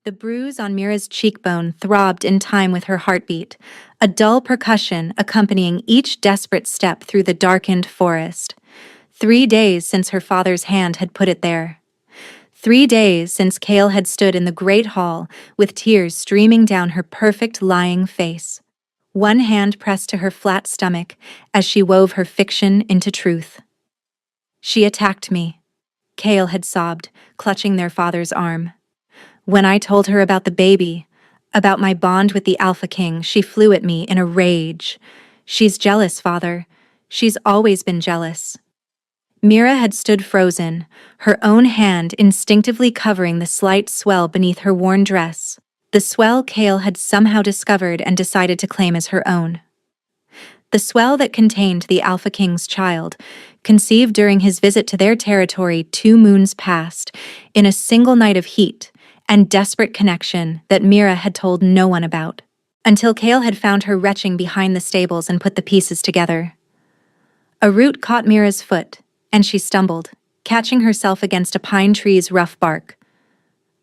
The bruise on Mira's cheekbone throbbed in time with her heartbeat, a dull percussion accompanying each desperate step through the darkened forest. 3 days since her father's hand had put it there. 3 days since Kale had stood in the great hall with tears streaming down her perfect lying face. One hand pressed to her flat stomach as she wove her fiction into truth. She attacked me, Kale had sobbed, clutching their father's arm. When I told her about the baby, about my bond with the Alpha King, she flew at me in a rage. She's jealous, father. She's always been jealous. Mira had stood frozen, her own hand instinctively covering the slight swell beneath her worn dress, the swell Kale had somehow discovered and decided to claim as her own. The swell that contained the Alpha King's child, conceived during his visit to their territory 2 moons past, in a single night of heat and desperate connection that Mira had told no one about, until Kale had found her retching behind the stables and put the pieces together. A root caught Mira's foot, and she stumbled, catching herself against a pine tree's rough bark.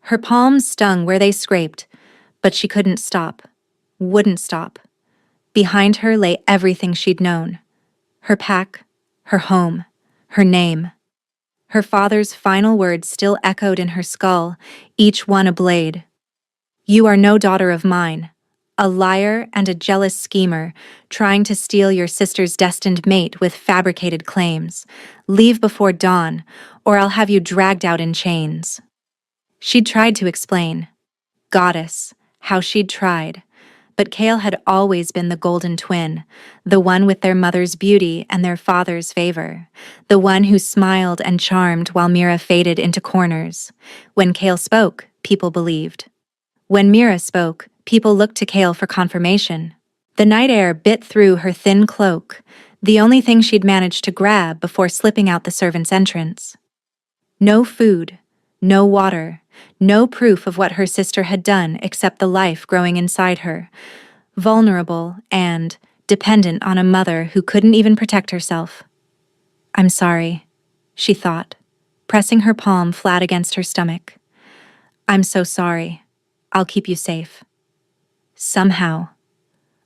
Her palms stung where they scraped, but she couldn't stop, wouldn't stop. Behind her lay everything she'd known. Her pack, her home, her name. Her father's final words still echoed in her skull, each one a blade. You are no daughter of mine, a liar and a jealous schemer, trying to steal your sister's destined mate with fabricated claims. Leave before dawn, or I'll have you dragged out in chains. She'd tried to explain. Goddess, how she'd tried. But Kale had always been the golden twin, the one with their mother's beauty and their father's favor, the one who smiled and charmed while Mira faded into corners. When Kale spoke, people believed. When Mira spoke, people looked to Kale for confirmation. The night air bit through her thin cloak, the only thing she'd managed to grab before slipping out the servant's entrance. No food, no water, no proof of what her sister had done except the life growing inside her, vulnerable and dependent on a mother who couldn't even protect herself. I'm sorry, she thought, pressing her palm flat against her stomach. I'm so sorry. I'll keep you safe. Somehow.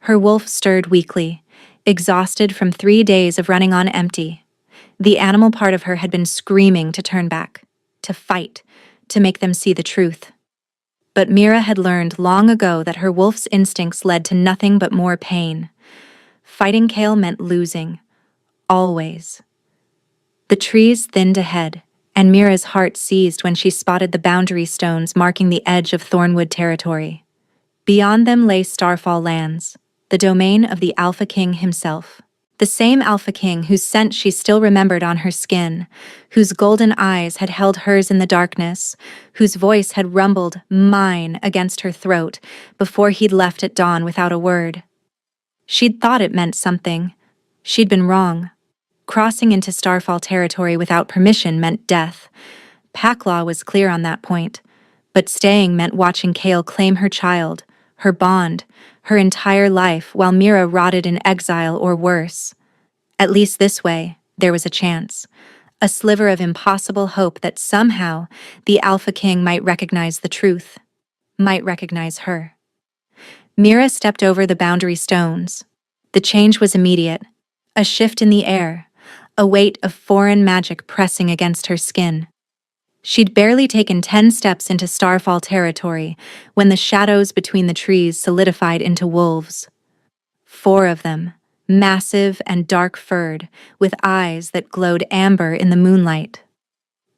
Her wolf stirred weakly, exhausted from 3 days of running on empty. The animal part of her had been screaming to turn back, to fight, to make them see the truth. But Mira had learned long ago that her wolf's instincts led to nothing but more pain. Fighting Kale meant losing. Always. The trees thinned ahead, and Mira's heart seized when she spotted the boundary stones marking the edge of Thornwood territory. Beyond them lay Starfall lands, the domain of the Alpha King himself. The same Alpha King whose scent she still remembered on her skin, whose golden eyes had held hers in the darkness, whose voice had rumbled mine against her throat before he'd left at dawn without a word. She'd thought it meant something. She'd been wrong. Crossing into Starfall territory without permission meant death. Pack law was clear on that point, but staying meant watching Kale claim her child, her bond, her entire life while Mira rotted in exile or worse. At least this way, there was a chance. A sliver of impossible hope that somehow the Alpha King might recognize the truth, might recognize her. Mira stepped over the boundary stones. The change was immediate. A shift in the air, a weight of foreign magic pressing against her skin. She'd barely taken 10 steps into Starfall territory when the shadows between the trees solidified into wolves. 4 of them, massive and dark-furred, with eyes that glowed amber in the moonlight.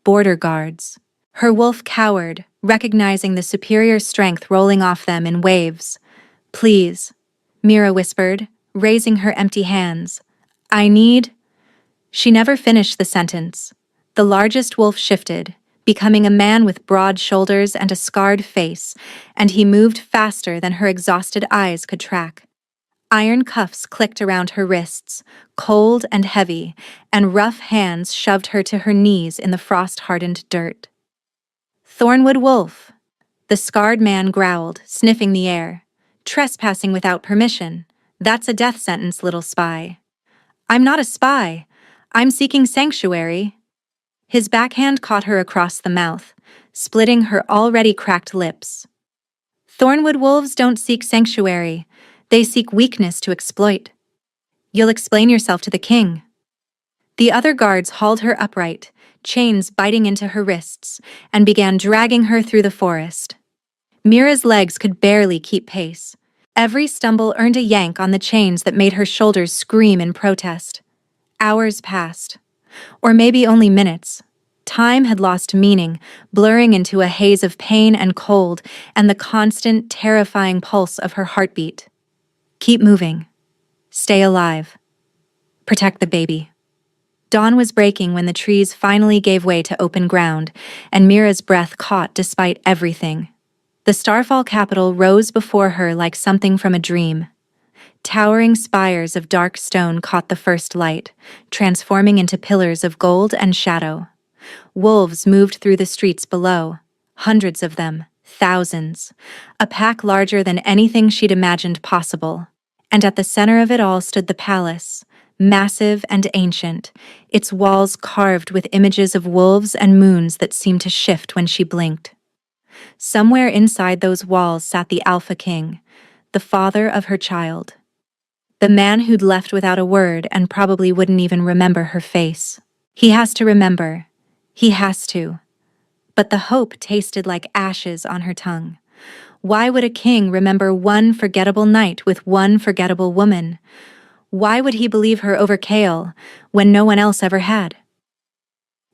Border guards. Her wolf cowered, recognizing the superior strength rolling off them in waves. Please, Mira whispered, raising her empty hands. I need... She never finished the sentence. The largest wolf shifted, becoming a man with broad shoulders and a scarred face, and he moved faster than her exhausted eyes could track. Iron cuffs clicked around her wrists, cold and heavy, and rough hands shoved her to her knees in the frost-hardened dirt. Thornwood Wolf, the scarred man growled, sniffing the air. Trespassing without permission. That's a death sentence, little spy. I'm not a spy. I'm seeking sanctuary. His backhand caught her across the mouth, splitting her already cracked lips. Thornwood wolves don't seek sanctuary. They seek weakness to exploit. You'll explain yourself to the king. The other guards hauled her upright, chains biting into her wrists, and began dragging her through the forest. Mira's legs could barely keep pace. Every stumble earned a yank on the chains that made her shoulders scream in protest. Hours passed. Or maybe only minutes. Time had lost meaning, blurring into a haze of pain and cold and the constant, terrifying pulse of her heartbeat. Keep moving. Stay alive. Protect the baby. Dawn was breaking when the trees finally gave way to open ground, and Mira's breath caught despite everything. The Starfall capital rose before her like something from a dream. Towering spires of dark stone caught the first light, transforming into pillars of gold and shadow. Wolves moved through the streets below, hundreds of them, thousands, a pack larger than anything she'd imagined possible. And at the center of it all stood the palace, massive and ancient, its walls carved with images of wolves and moons that seemed to shift when she blinked. Somewhere inside those walls sat the Alpha King, the father of her child. The man who'd left without a word and probably wouldn't even remember her face. He has to remember. He has to. But the hope tasted like ashes on her tongue. Why would a king remember one forgettable night with one forgettable woman? Why would he believe her over Kale when no one else ever had?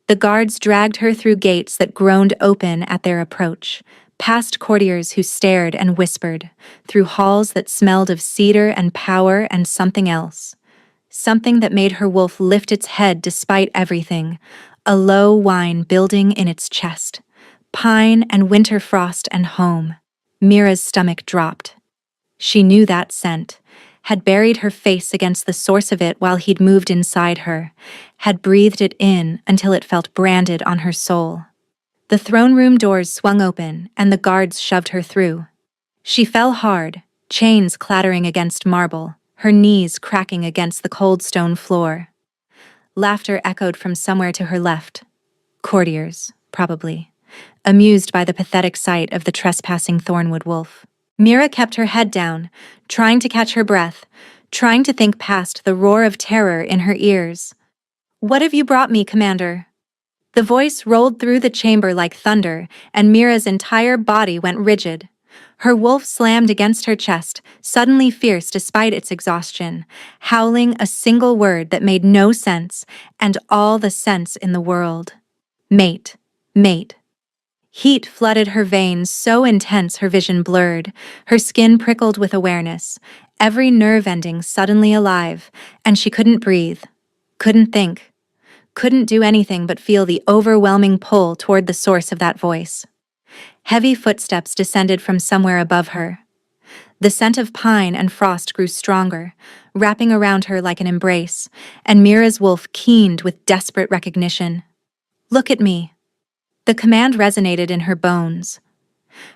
The guards dragged her through gates that groaned open at their approach, past courtiers who stared and whispered, through halls that smelled of cedar and power and something else. Something that made her wolf lift its head despite everything, a low whine building in its chest. Pine and winter frost and home. Mira's stomach dropped. She knew that scent, had buried her face against the source of it while he'd moved inside her, had breathed it in until it felt branded on her soul. The throne room doors swung open, and the guards shoved her through. She fell hard, chains clattering against marble, her knees cracking against the cold stone floor. Laughter echoed from somewhere to her left. Courtiers, probably, amused by the pathetic sight of the trespassing Thornwood wolf. Mira kept her head down, trying to catch her breath, trying to think past the roar of terror in her ears. "What have you brought me, Commander?" The voice rolled through the chamber like thunder, and Mira's entire body went rigid. Her wolf slammed against her chest, suddenly fierce despite its exhaustion, howling a single word that made no sense, and all the sense in the world. Mate, mate. Heat flooded her veins so intense her vision blurred, her skin prickled with awareness, every nerve ending suddenly alive, and she couldn't breathe, couldn't think, couldn't do anything but feel the overwhelming pull toward the source of that voice. Heavy footsteps descended from somewhere above her. The scent of pine and frost grew stronger, wrapping around her like an embrace, and Mira's wolf keened with desperate recognition. "Look at me." The command resonated in her bones.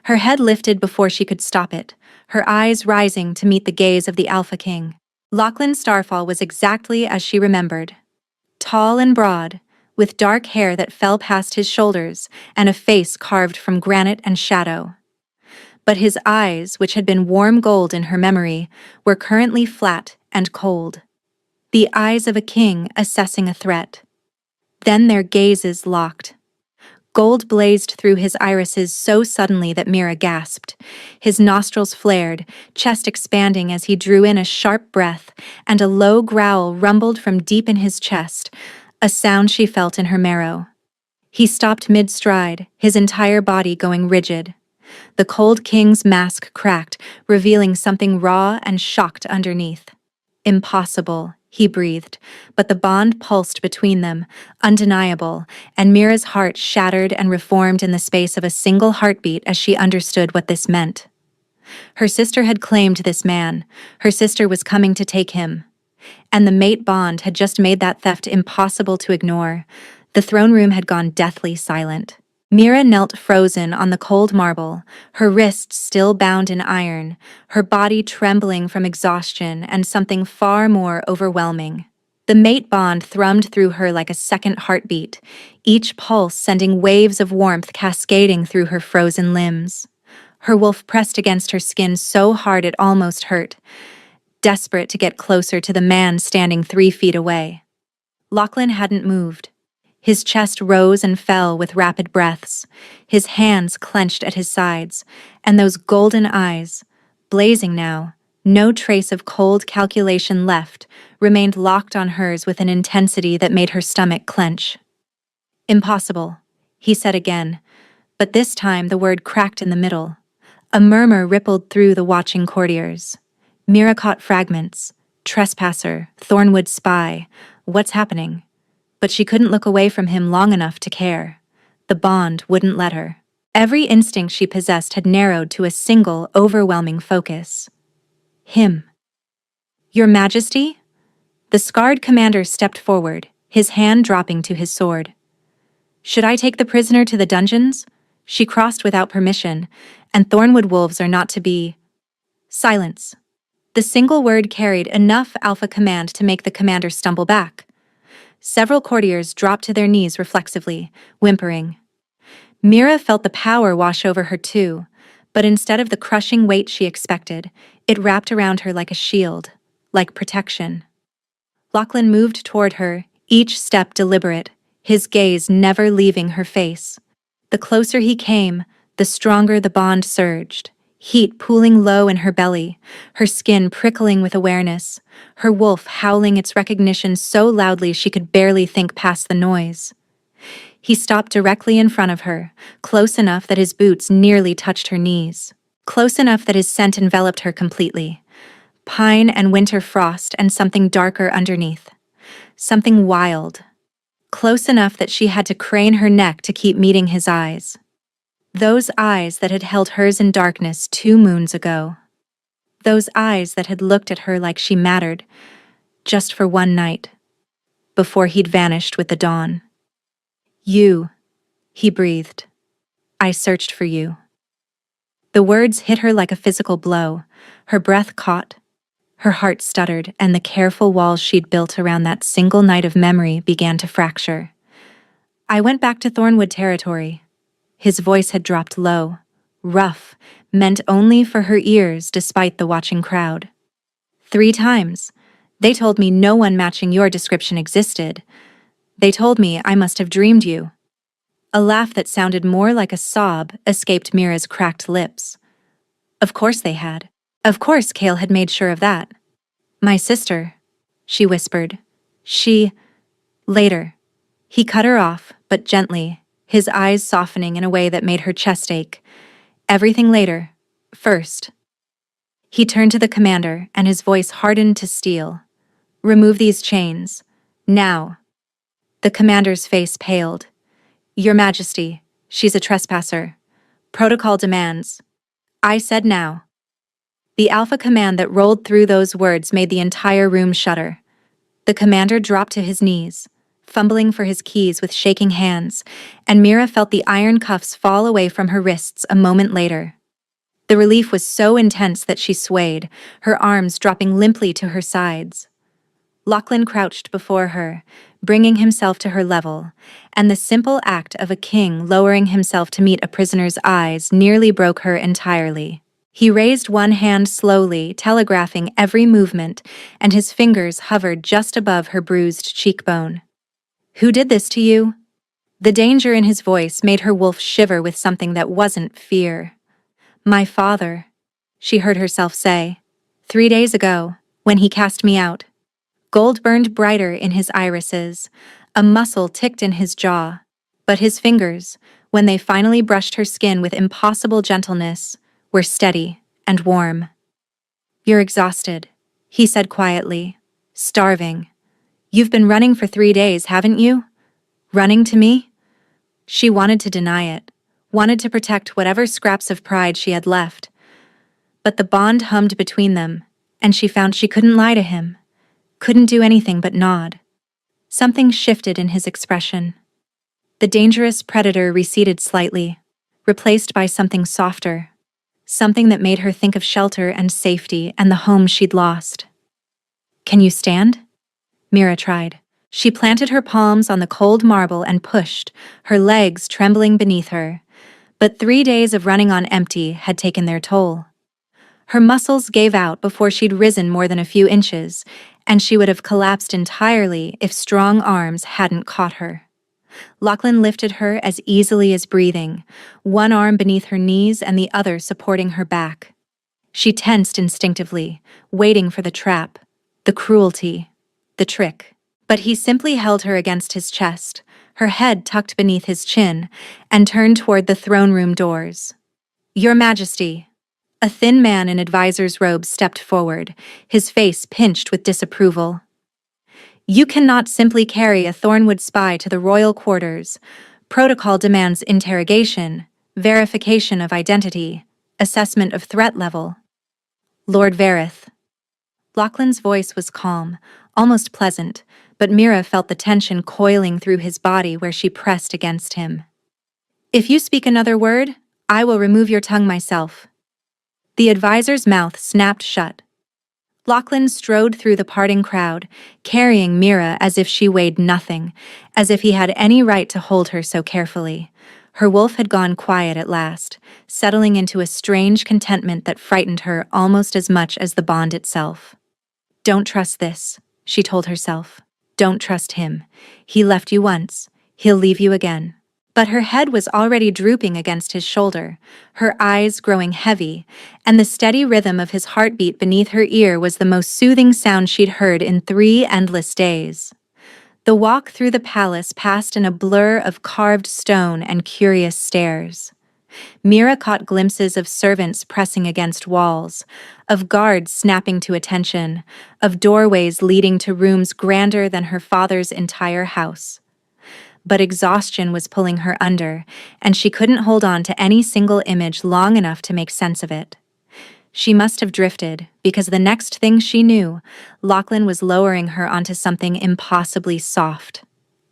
Her head lifted before she could stop it, her eyes rising to meet the gaze of the Alpha King. Lachlan Starfall was exactly as she remembered. Tall and broad, with dark hair that fell past his shoulders and a face carved from granite and shadow. But his eyes, which had been warm gold in her memory, were currently flat and cold. The eyes of a king assessing a threat. Then their gazes locked. Gold blazed through his irises so suddenly that Mira gasped. His nostrils flared, chest expanding as he drew in a sharp breath, and a low growl rumbled from deep in his chest, a sound she felt in her marrow. He stopped mid-stride, his entire body going rigid. The cold king's mask cracked, revealing something raw and shocked underneath. "Impossible," he breathed, but the bond pulsed between them, undeniable, and Mira's heart shattered and reformed in the space of a single heartbeat as she understood what this meant. Her sister had claimed this man. Her sister was coming to take him. And the mate bond had just made that theft impossible to ignore. The throne room had gone deathly silent. Mira knelt frozen on the cold marble, her wrists still bound in iron, her body trembling from exhaustion and something far more overwhelming. The mate bond thrummed through her like a second heartbeat, each pulse sending waves of warmth cascading through her frozen limbs. Her wolf pressed against her skin so hard it almost hurt, desperate to get closer to the man standing 3 feet away. Lachlan hadn't moved. His chest rose and fell with rapid breaths, his hands clenched at his sides, and those golden eyes, blazing now, no trace of cold calculation left, remained locked on hers with an intensity that made her stomach clench. "Impossible," he said again, but this time the word cracked in the middle. A murmur rippled through the watching courtiers. Mira caught fragments. Trespasser, Thornwood spy, what's happening? But she couldn't look away from him long enough to care. The bond wouldn't let her. Every instinct she possessed had narrowed to a single, overwhelming focus. Him. "Your Majesty?" The scarred commander stepped forward, his hand dropping to his sword. "Should I take the prisoner to the dungeons?" She crossed without permission, and Thornwood wolves are not to be. Silence. The single word carried enough alpha command to make the commander stumble back. Several courtiers dropped to their knees reflexively, whimpering. Mira felt the power wash over her too, but instead of the crushing weight she expected, it wrapped around her like a shield, like protection. Lachlan moved toward her, each step deliberate, his gaze never leaving her face. The closer he came, the stronger the bond surged, heat pooling low in her belly, her skin prickling with awareness, her wolf howling its recognition so loudly she could barely think past the noise. He stopped directly in front of her, close enough that his boots nearly touched her knees, close enough that his scent enveloped her completely. Pine and winter frost and something darker underneath. Something wild. Close enough that she had to crane her neck to keep meeting his eyes. Those eyes that had held hers in darkness 2 moons ago. Those eyes that had looked at her like she mattered, just for one night, before he'd vanished with the dawn. "You," he breathed. "I searched for you." The words hit her like a physical blow. Her breath caught. Her heart stuttered, and the careful walls she'd built around that single night of memory began to fracture. "I went back to Thornwood territory." His voice had dropped low, rough, meant only for her ears despite the watching crowd. 3 times. They told me no one matching your description existed. They told me I must have dreamed you." A laugh that sounded more like a sob escaped Mira's cracked lips. Of course they had. Of course Cale had made sure of that. "My sister," she whispered. "She—" Later. He cut her off, but gently, his eyes softening in a way that made her chest ache. "Everything later. First." He turned to the commander, and his voice hardened to steel. "Remove these chains. Now." The commander's face paled. "Your Majesty, she's a trespasser. Protocol demands." "I said now." The alpha command that rolled through those words made the entire room shudder. The commander dropped to his knees, fumbling for his keys with shaking hands, and Mira felt the iron cuffs fall away from her wrists a moment later. The relief was so intense that she swayed, her arms dropping limply to her sides. Lachlan crouched before her, bringing himself to her level, and the simple act of a king lowering himself to meet a prisoner's eyes nearly broke her entirely. He raised one hand slowly, telegraphing every movement, and his fingers hovered just above her bruised cheekbone. "Who did this to you?" The danger in his voice made her wolf shiver with something that wasn't fear. "My father," she heard herself say. 3 days ago, when he cast me out. Gold burned brighter in his irises, a muscle ticked in his jaw, but his fingers, when they finally brushed her skin with impossible gentleness, were steady and warm. "You're exhausted," he said quietly. "Starving. You've been running for 3 days, haven't you? Running to me?" She wanted to deny it, wanted to protect whatever scraps of pride she had left. But the bond hummed between them, and she found she couldn't lie to him, couldn't do anything but nod. Something shifted in his expression. The dangerous predator receded slightly, replaced by something softer, something that made her think of shelter and safety and the home she'd lost. "Can you stand?" Mira tried. She planted her palms on the cold marble and pushed, her legs trembling beneath her. But 3 days of running on empty had taken their toll. Her muscles gave out before she'd risen more than a few inches, and she would have collapsed entirely if strong arms hadn't caught her. Lachlan lifted her as easily as breathing, one arm beneath her knees and the other supporting her back. She tensed instinctively, waiting for the trap, the cruelty, the trick. But he simply held her against his chest, her head tucked beneath his chin, and turned toward the throne room doors. "Your Majesty." A thin man in advisor's robes stepped forward, his face pinched with disapproval. "You cannot simply carry a Thornwood spy to the royal quarters. Protocol demands interrogation, verification of identity, assessment of threat level." "Lord Vareth." Lachlan's voice was calm, almost pleasant, but Mira felt the tension coiling through his body where she pressed against him. "If you speak another word, I will remove your tongue myself." The advisor's mouth snapped shut. Lachlan strode through the parting crowd, carrying Mira as if she weighed nothing, as if he had any right to hold her so carefully. Her wolf had gone quiet at last, settling into a strange contentment that frightened her almost as much as the bond itself. "Don't trust this," she told herself. "Don't trust him. He left you once. He'll leave you again." But her head was already drooping against his shoulder, her eyes growing heavy, and the steady rhythm of his heartbeat beneath her ear was the most soothing sound she'd heard in 3 endless days. The walk through the palace passed in a blur of carved stone and curious stares. Mira caught glimpses of servants pressing against walls, of guards snapping to attention, of doorways leading to rooms grander than her father's entire house. But exhaustion was pulling her under, and she couldn't hold on to any single image long enough to make sense of it. She must have drifted, because the next thing she knew, Lachlan was lowering her onto something impossibly soft.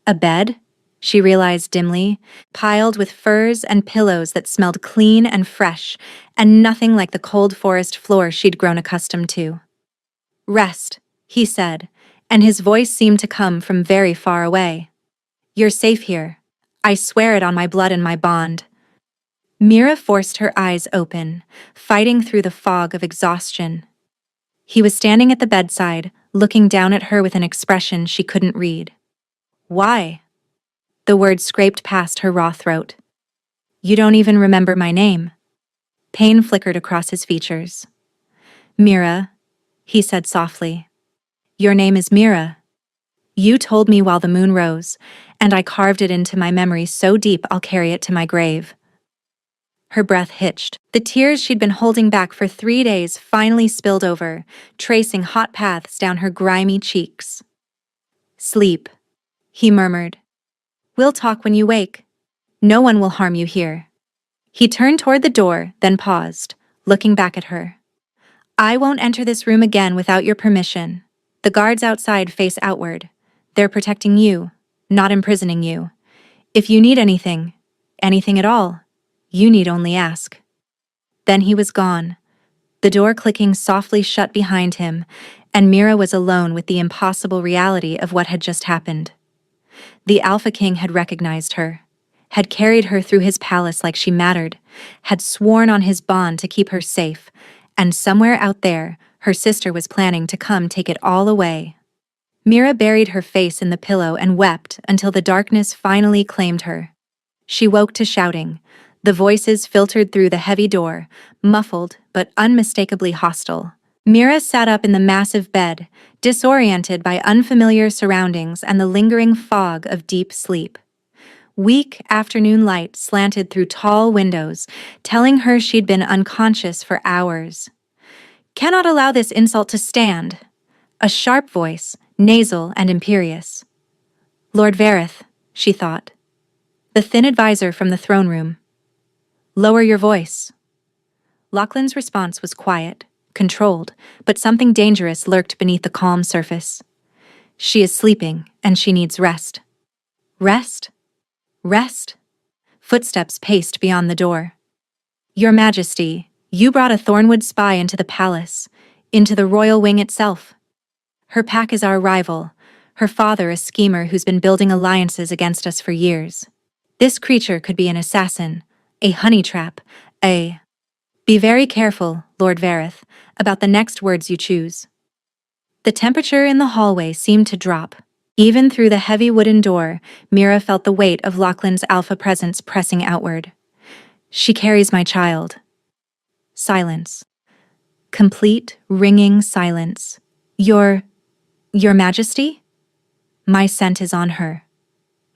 A bed? She realized dimly, piled with furs and pillows that smelled clean and fresh, and nothing like the cold forest floor she'd grown accustomed to. "Rest," he said, and his voice seemed to come from very far away. "You're safe here. I swear it on my blood and my bond." Mira forced her eyes open, fighting through the fog of exhaustion. He was standing at the bedside, looking down at her with an expression she couldn't read. "Why?" The words scraped past her raw throat. "You don't even remember my name." Pain flickered across his features. "Mira," he said softly. "Your name is Mira. You told me while the moon rose, and I carved it into my memory so deep I'll carry it to my grave." Her breath hitched. The tears she'd been holding back for 3 days finally spilled over, tracing hot paths down her grimy cheeks. "Sleep," he murmured. "We'll talk when you wake. No one will harm you here." He turned toward the door, then paused, looking back at her. "I won't enter this room again without your permission. The guards outside face outward. They're protecting you, not imprisoning you. If you need anything at all, you need only ask." Then he was gone, the door clicking softly shut behind him, and Mira was alone with the impossible reality of what had just happened. The Alpha King had recognized her, had carried her through his palace like she mattered, had sworn on his bond to keep her safe, and somewhere out there, her sister was planning to come take it all away. Mira buried her face in the pillow and wept until the darkness finally claimed her. She woke to shouting. The voices filtered through the heavy door, muffled but unmistakably hostile. Mira sat up in the massive bed, disoriented by unfamiliar surroundings and the lingering fog of deep sleep. Weak afternoon light slanted through tall windows, telling her she'd been unconscious for hours. "Cannot allow this insult to stand." A sharp voice, nasal and imperious. "Lord Vareth," she thought. The thin advisor from the throne room. "Lower your voice." Lachlan's response was quiet, controlled, but something dangerous lurked beneath the calm surface. "She is sleeping, and she needs rest." "Rest? Rest?" Footsteps paced beyond the door. "Your Majesty, you brought a Thornwood spy into the palace, into the royal wing itself. Her pack is our rival, her father a schemer who's been building alliances against us for years. This creature could be an assassin, A honey trap. A. Be very careful, Lord Vareth, about the next words you choose. The temperature in the hallway seemed to drop. Even through the heavy wooden door, Mira felt the weight of Lachlan's alpha presence pressing outward. She carries my child. Silence. Complete, ringing silence. Your Majesty? My scent is on her.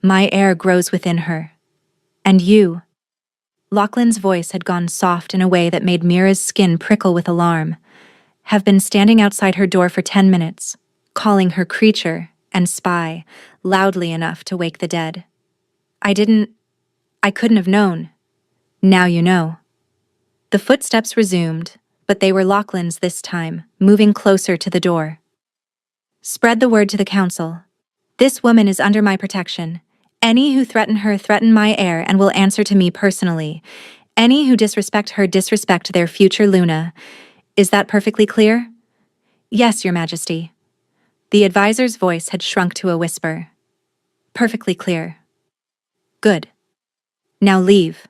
My air grows within her. And you? Lachlan's voice had gone soft in a way that made Mira's skin prickle with alarm. Have been standing outside her door for 10 minutes, calling her creature and spy loudly enough to wake the dead. I couldn't have known. Now you know. The footsteps resumed, but they were Lachlan's this time, moving closer to the door. Spread the word to the council. This woman is under my protection. Any who threaten her threaten my heir and will answer to me personally. Any who disrespect her disrespect their future Luna. Is that perfectly clear? Yes, Your Majesty. The advisor's voice had shrunk to a whisper. Perfectly clear. Good. Now leave,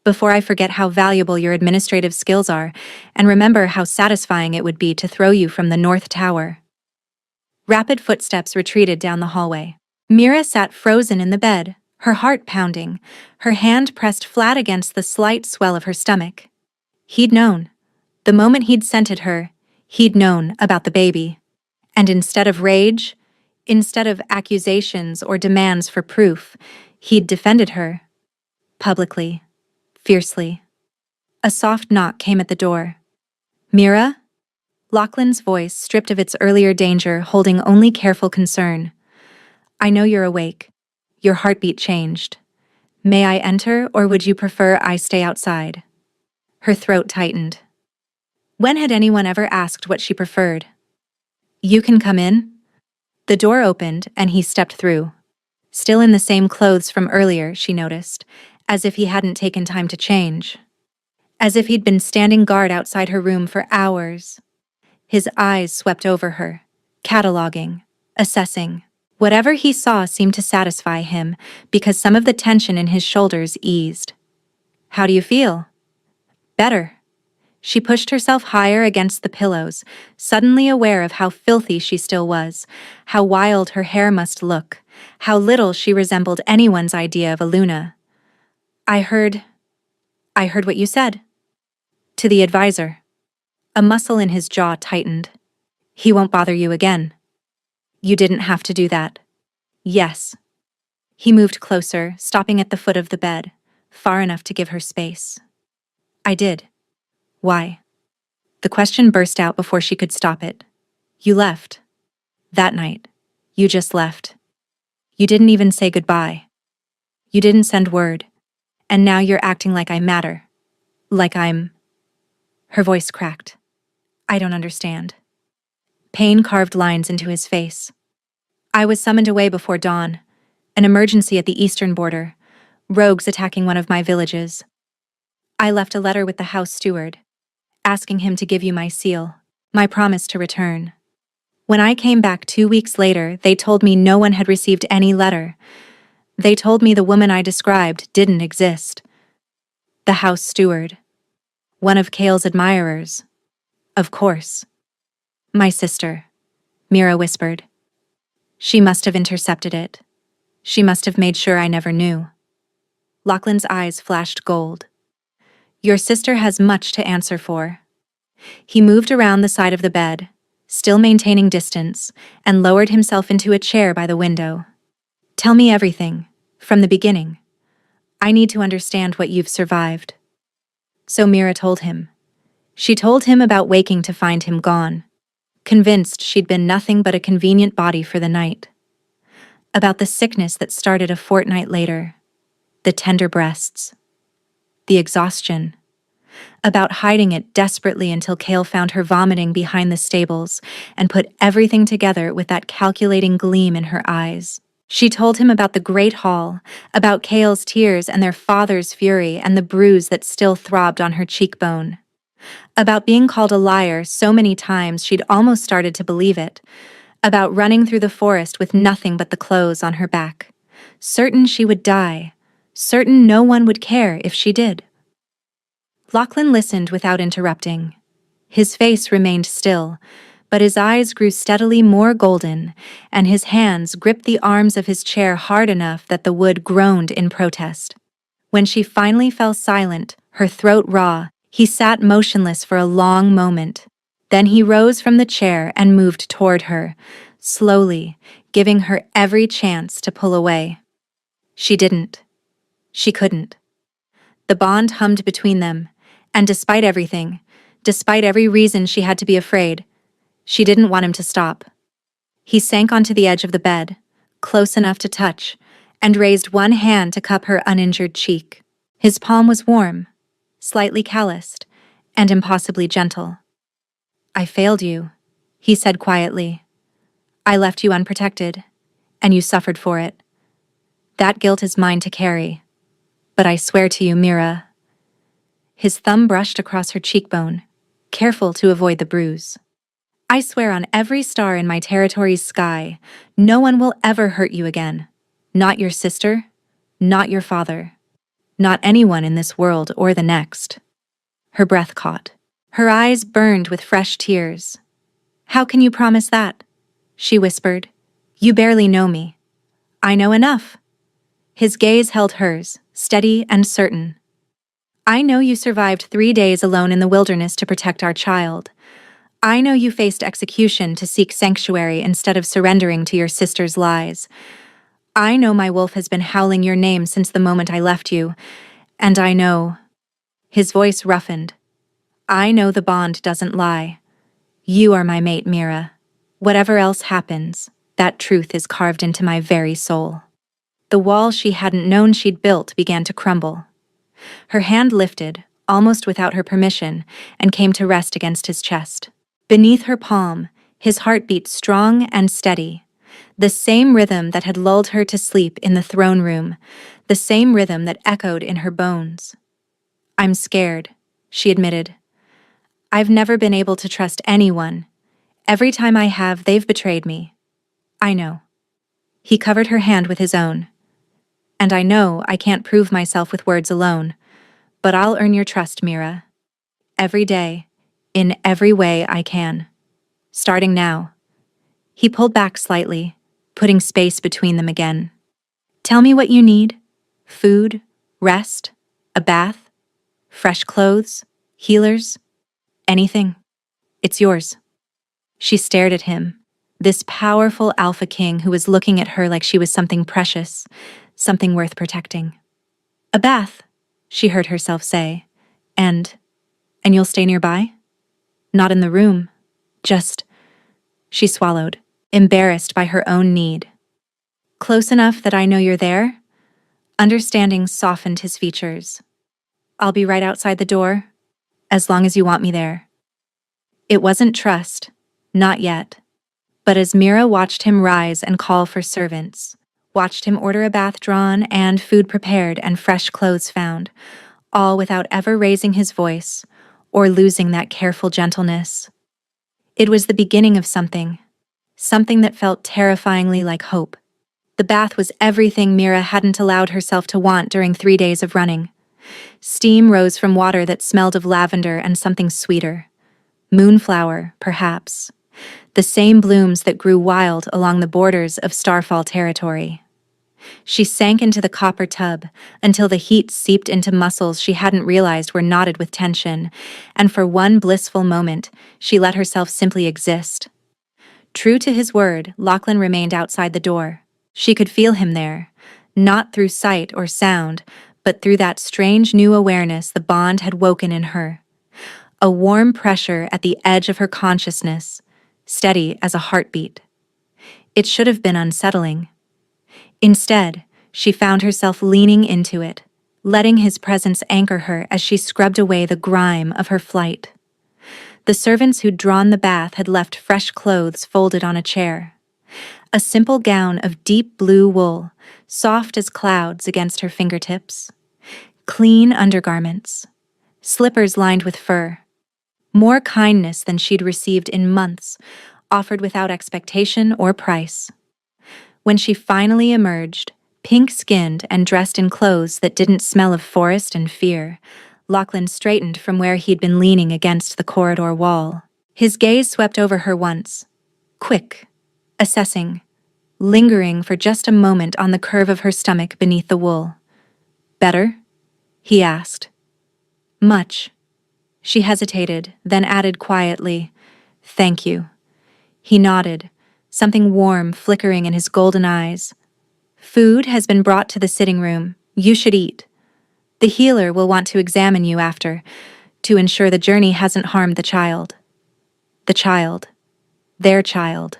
before I forget how valuable your administrative skills are, and remember how satisfying it would be to throw you from the North Tower. Rapid footsteps retreated down the hallway. Mira sat frozen in the bed, her heart pounding, her hand pressed flat against the slight swell of her stomach. He'd known. The moment he'd scented her, he'd known about the baby. And instead of rage, instead of accusations or demands for proof, he'd defended her. Publicly. Fiercely. A soft knock came at the door. Mira? Lachlan's voice, stripped of its earlier danger, holding only careful concern. I know you're awake. Your heartbeat changed. May I enter, or would you prefer I stay outside? Her throat tightened. When had anyone ever asked what she preferred? You can come in? The door opened, and he stepped through. Still in the same clothes from earlier, she noticed, as if he hadn't taken time to change. As if he'd been standing guard outside her room for hours. His eyes swept over her, cataloging, assessing. Whatever he saw seemed to satisfy him, because some of the tension in his shoulders eased. How do you feel? Better. She pushed herself higher against the pillows, suddenly aware of how filthy she still was, how wild her hair must look, how little she resembled anyone's idea of a Luna. I heard what you said. To the advisor. A muscle in his jaw tightened. He won't bother you again. You didn't have to do that. Yes. He moved closer, stopping at the foot of the bed, far enough to give her space. I did. Why? The question burst out before she could stop it. You left. That night. You just left. You didn't even say goodbye. You didn't send word. And now you're acting like I matter. Like I'm... Her voice cracked. I don't understand. Pain carved lines into his face. I was summoned away before dawn. An emergency at the eastern border. Rogues attacking one of my villages. I left a letter with the house steward, asking him to give you my seal, my promise to return. When I came back 2 weeks later, they told me no one had received any letter. They told me the woman I described didn't exist. The house steward. One of Kale's admirers. Of course. My sister, Mira whispered. She must have intercepted it. She must have made sure I never knew. Lachlan's eyes flashed gold. Your sister has much to answer for. He moved around the side of the bed, still maintaining distance, and lowered himself into a chair by the window. Tell me everything, from the beginning. I need to understand what you've survived. So Mira told him. She told him about waking to find him gone, convinced she'd been nothing but a convenient body for the night. About the sickness that started a fortnight later, the tender breasts, the exhaustion. About hiding it desperately until Kale found her vomiting behind the stables and put everything together with that calculating gleam in her eyes. She told him about the Great Hall, about Kale's tears and their father's fury and the bruise that still throbbed on her cheekbone. About being called a liar so many times she'd almost started to believe it. About running through the forest with nothing but the clothes on her back. Certain she would die. Certain no one would care if she did. Lachlan listened without interrupting. His face remained still, but his eyes grew steadily more golden, and his hands gripped the arms of his chair hard enough that the wood groaned in protest. When she finally fell silent, her throat raw, he sat motionless for a long moment. Then he rose from the chair and moved toward her, slowly, giving her every chance to pull away. She didn't. She couldn't. The bond hummed between them, and despite everything, despite every reason she had to be afraid, she didn't want him to stop. He sank onto the edge of the bed, close enough to touch, and raised one hand to cup her uninjured cheek. His palm was warm, slightly calloused, and impossibly gentle. "I failed you," he said quietly. "I left you unprotected, and you suffered for it. That guilt is mine to carry. But I swear to you, Mira." His thumb brushed across her cheekbone, careful to avoid the bruise. "I swear on every star in my territory's sky, no one will ever hurt you again. Not your sister, not your father, not anyone in this world or the next." Her breath caught. Her eyes burned with fresh tears. "How can you promise that?" she whispered. "You barely know me." "I know enough." His gaze held hers, steady and certain. "I know you survived 3 days alone in the wilderness to protect our child. I know you faced execution to seek sanctuary instead of surrendering to your sister's lies. I know my wolf has been howling your name since the moment I left you, and I know—" His voice roughened. "I know the bond doesn't lie. You are my mate, Mira. Whatever else happens, that truth is carved into my very soul." The wall she hadn't known she'd built began to crumble. Her hand lifted, almost without her permission, and came to rest against his chest. Beneath her palm, his heart beat strong and steady, the same rhythm that had lulled her to sleep in the throne room, the same rhythm that echoed in her bones. "I'm scared," she admitted. "I've never been able to trust anyone. Every time I have, they've betrayed me." "I know." He covered her hand with his own. "And I know I can't prove myself with words alone, but I'll earn your trust, Mira. Every day, in every way I can. Starting now." He pulled back slightly, putting space between them again. "Tell me what you need. Food, rest, a bath, fresh clothes, healers, anything. It's yours." She stared at him, this powerful alpha king who was looking at her like she was something precious, something worth protecting. "A bath," she heard herself say, and you'll stay nearby? Not in the room, just—" She swallowed, embarrassed by her own need. "Close enough that I know you're there?" Understanding softened his features. "I'll be right outside the door, as long as you want me there." It wasn't trust, not yet. But as Mira watched him rise and call for servants, watched him order a bath drawn and food prepared and fresh clothes found, all without ever raising his voice or losing that careful gentleness, it was the beginning of something that felt terrifyingly like hope. The bath was everything Mira hadn't allowed herself to want during 3 days of running. Steam rose from water that smelled of lavender and something sweeter. Moonflower, perhaps. The same blooms that grew wild along the borders of Starfall territory. She sank into the copper tub until the heat seeped into muscles she hadn't realized were knotted with tension, and for one blissful moment, she let herself simply exist. True to his word, Lachlan remained outside the door. She could feel him there, not through sight or sound, but through that strange new awareness the bond had woken in her. A warm pressure at the edge of her consciousness, steady as a heartbeat. It should have been unsettling. Instead, she found herself leaning into it, letting his presence anchor her as she scrubbed away the grime of her flight. The servants who'd drawn the bath had left fresh clothes folded on a chair. A simple gown of deep blue wool, soft as clouds against her fingertips. Clean undergarments. Slippers lined with fur. More kindness than she'd received in months, offered without expectation or price. When she finally emerged, pink-skinned and dressed in clothes that didn't smell of forest and fear, Lachlan straightened from where he'd been leaning against the corridor wall. His gaze swept over her once. Quick, assessing, lingering for just a moment on the curve of her stomach beneath the wool. Better? He asked. Much. She hesitated, then added quietly, Thank you. He nodded, something warm flickering in his golden eyes. Food has been brought to the sitting room. You should eat. The healer will want to examine you after, to ensure the journey hasn't harmed the child. The child. Their child.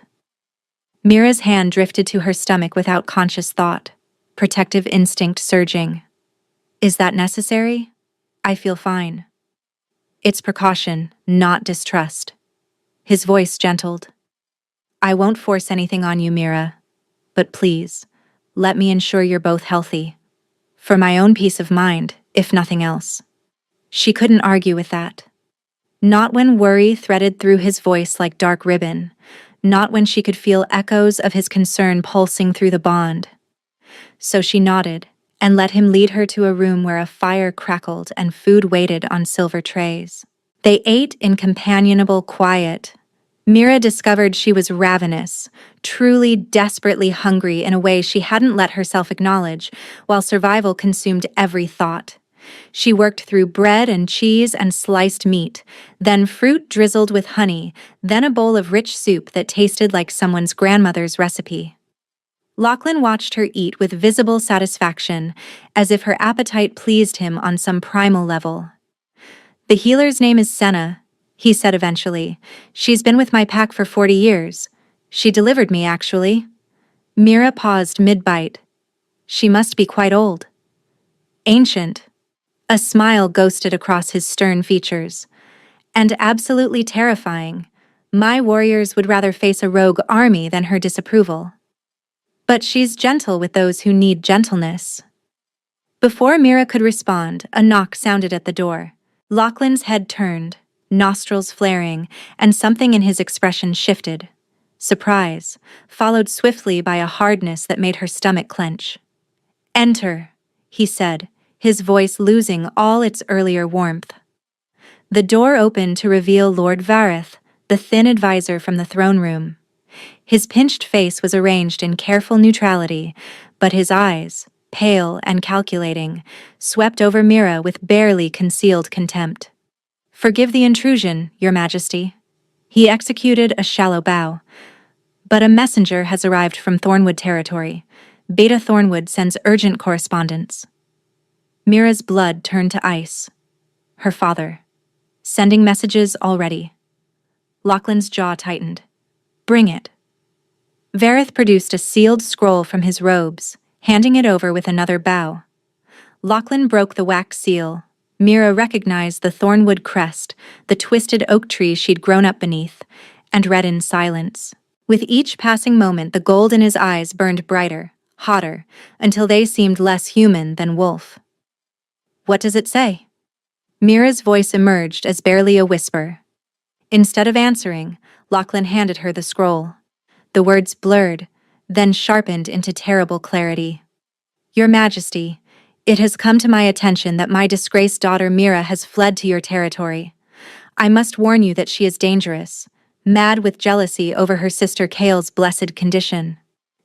Mira's hand drifted to her stomach without conscious thought, protective instinct surging. Is that necessary? I feel fine. It's precaution, not distrust. His voice gentled. I won't force anything on you, Mira, but please, let me ensure you're both healthy. For my own peace of mind, if nothing else. She couldn't argue with that. Not when worry threaded through his voice like dark ribbon, not when she could feel echoes of his concern pulsing through the bond. So she nodded and let him lead her to a room where a fire crackled and food waited on silver trays. They ate in companionable quiet. Mira discovered she was ravenous, truly desperately hungry in a way she hadn't let herself acknowledge, while survival consumed every thought. She worked through bread and cheese and sliced meat, then fruit drizzled with honey, then a bowl of rich soup that tasted like someone's grandmother's recipe. Lachlan watched her eat with visible satisfaction, as if her appetite pleased him on some primal level. The healer's name is Senna, he said eventually. She's been with my pack for 40 years. She delivered me, actually. Mira paused mid-bite. She must be quite old. Ancient. A smile ghosted across his stern features. And absolutely terrifying. My warriors would rather face a rogue army than her disapproval. But she's gentle with those who need gentleness. Before Mira could respond, a knock sounded at the door. Lachlan's head turned, nostrils flaring, and something in his expression shifted. Surprise, followed swiftly by a hardness that made her stomach clench. Enter, he said, his voice losing all its earlier warmth. The door opened to reveal Lord Vareth, the thin advisor from the throne room. His pinched face was arranged in careful neutrality, but his eyes, pale and calculating, swept over Mira with barely concealed contempt. Forgive the intrusion, Your Majesty. He executed a shallow bow. But a messenger has arrived from Thornwood territory. Beta Thornwood sends urgent correspondence. Mira's blood turned to ice. Her father. Sending messages already. Lachlan's jaw tightened. Bring it. Vareth produced a sealed scroll from his robes, handing it over with another bow. Lachlan broke the wax seal. Mira recognized the Thornwood crest, the twisted oak tree she'd grown up beneath, and read in silence. With each passing moment, the gold in his eyes burned brighter, hotter, until they seemed less human than wolf. What does it say? Mira's voice emerged as barely a whisper. Instead of answering, Lachlan handed her the scroll. The words blurred, then sharpened into terrible clarity. Your Majesty, it has come to my attention that my disgraced daughter Mira has fled to your territory. I must warn you that she is dangerous, mad with jealousy over her sister Kale's blessed condition.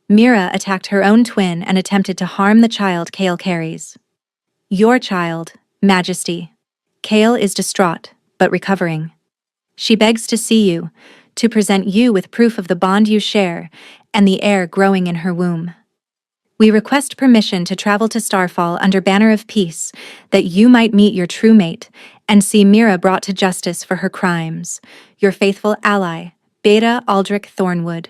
Mira attacked her own twin and attempted to harm the child Kale carries. Your child, Majesty. Kale is distraught, but recovering. She begs to see you, to present you with proof of the bond you share and the heir growing in her womb. We request permission to travel to Starfall under banner of peace, that you might meet your true mate and see Mira brought to justice for her crimes. Your faithful ally, Beta Aldrich Thornwood.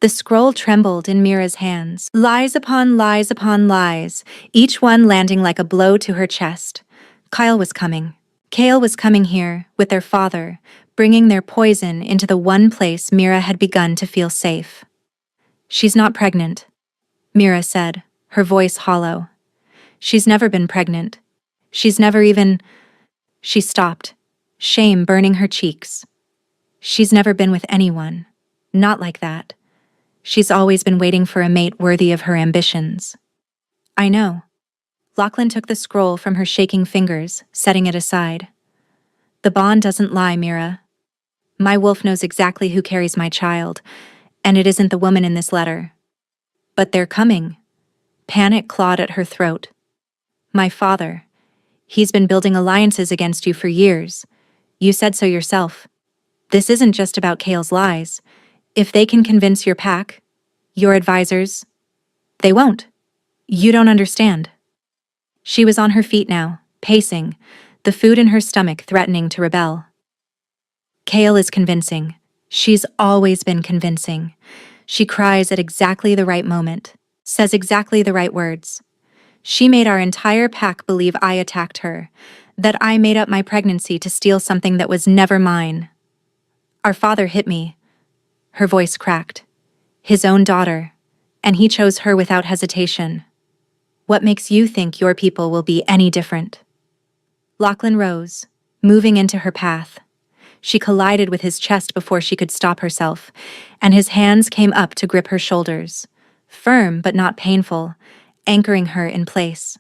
The scroll trembled in Mira's hands. Lies upon lies upon lies, each one landing like a blow to her chest. Kyle was coming. Kale was coming here, with their father, bringing their poison into the one place Mira had begun to feel safe. She's not pregnant, Mira said, her voice hollow. She's never been pregnant. She's never even... She stopped, shame burning her cheeks. She's never been with anyone. Not like that. She's always been waiting for a mate worthy of her ambitions. I know. Lachlan took the scroll from her shaking fingers, setting it aside. The bond doesn't lie, Mira. My wolf knows exactly who carries my child, and it isn't the woman in this letter. But they're coming. Panic clawed at her throat. My father. He's been building alliances against you for years. You said so yourself. This isn't just about Kale's lies. If they can convince your pack, your advisors, they won't. You don't understand. She was on her feet now, pacing, the food in her stomach threatening to rebel. Kale is convincing. She's always been convincing. She cries at exactly the right moment, says exactly the right words. She made our entire pack believe I attacked her, that I made up my pregnancy to steal something that was never mine. Our father hit me. Her voice cracked. His own daughter, and he chose her without hesitation. What makes you think your people will be any different? Lachlan rose, moving into her path. She collided with his chest before she could stop herself, and his hands came up to grip her shoulders, firm but not painful, anchoring her in place.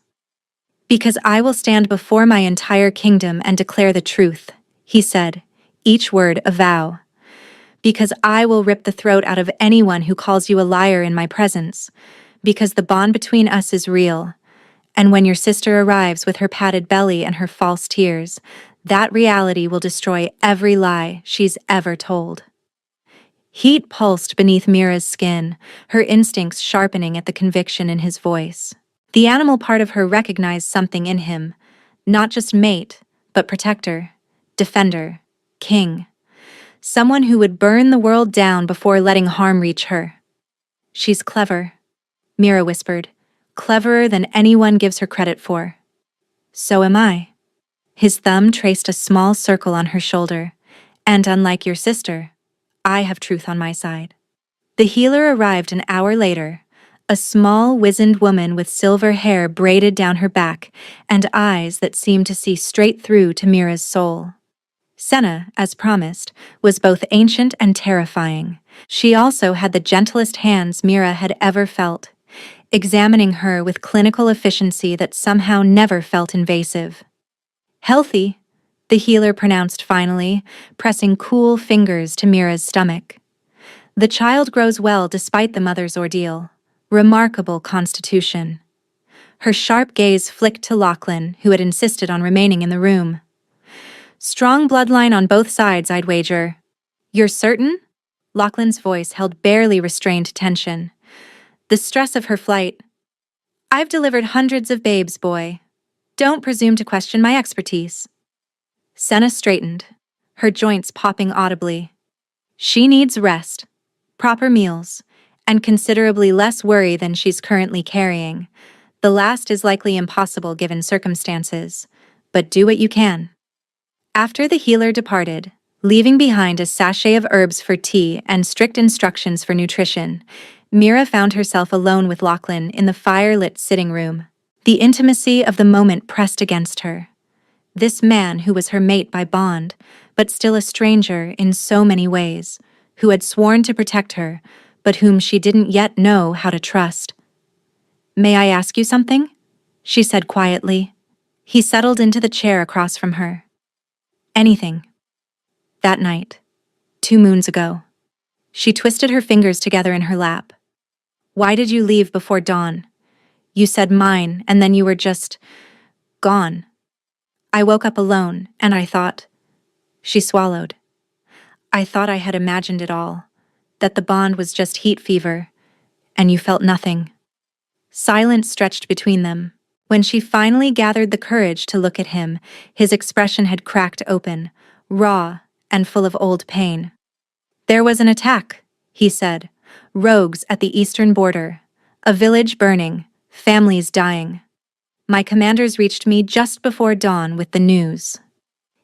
Because I will stand before my entire kingdom and declare the truth, he said, each word a vow. Because I will rip the throat out of anyone who calls you a liar in my presence, because the bond between us is real, and when your sister arrives with her padded belly and her false tears, that reality will destroy every lie she's ever told. Heat pulsed beneath Mira's skin, her instincts sharpening at the conviction in his voice. The animal part of her recognized something in him, not just mate, but protector, defender, king. Someone who would burn the world down before letting harm reach her. She's clever, Mira whispered, cleverer than anyone gives her credit for. So am I. His thumb traced a small circle on her shoulder, and unlike your sister, I have truth on my side. The healer arrived an hour later, a small, wizened woman with silver hair braided down her back and eyes that seemed to see straight through to Mira's soul. Senna, as promised, was both ancient and terrifying. She also had the gentlest hands Mira had ever felt, examining her with clinical efficiency that somehow never felt invasive. Healthy, the healer pronounced finally, pressing cool fingers to Mira's stomach. The child grows well despite the mother's ordeal. Remarkable constitution. Her sharp gaze flicked to Lachlan, who had insisted on remaining in the room. Strong bloodline on both sides, I'd wager. You're certain? Lachlan's voice held barely restrained tension. The stress of her flight. I've delivered hundreds of babes, boy. Don't presume to question my expertise. Senna straightened, her joints popping audibly. She needs rest, proper meals, and considerably less worry than she's currently carrying. The last is likely impossible given circumstances, but do what you can. After the healer departed, leaving behind a sachet of herbs for tea and strict instructions for nutrition, Mira found herself alone with Lachlan in the fire-lit sitting room. The intimacy of the moment pressed against her. This man who was her mate by bond, but still a stranger in so many ways, who had sworn to protect her, but whom she didn't yet know how to trust. May I ask you something? She said quietly. He settled into the chair across from her. Anything. That night, 2 moons ago. She twisted her fingers together in her lap. Why did you leave before dawn? You said mine, and then you were just gone. I woke up alone, and I thought. She swallowed. I thought I had imagined it all, that the bond was just heat fever, and you felt nothing. Silence stretched between them. When she finally gathered the courage to look at him, his expression had cracked open, raw and full of old pain. There was an attack, he said. Rogues at the eastern border. A village burning, families dying. My commanders reached me just before dawn with the news.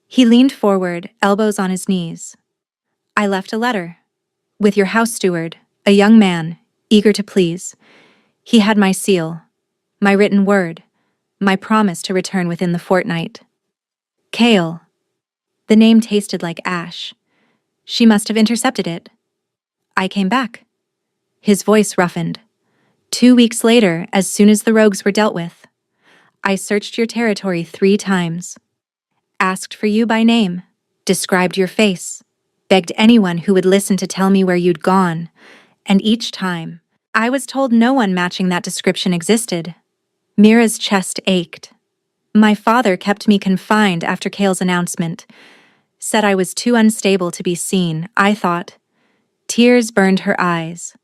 He leaned forward, elbows on his knees. I left a letter. With your house steward, a young man, eager to please. He had my seal, my written word, my promise to return within the fortnight. Kale. The name tasted like ash. She must have intercepted it. I came back. His voice roughened. 2 weeks later, as soon as the rogues were dealt with. I searched your territory 3 times, asked for you by name, described your face, begged anyone who would listen to tell me where you'd gone, and each time, I was told no one matching that description existed. Mira's chest ached. My father kept me confined after Cale's announcement, said I was too unstable to be seen, I thought. Tears burned her eyes.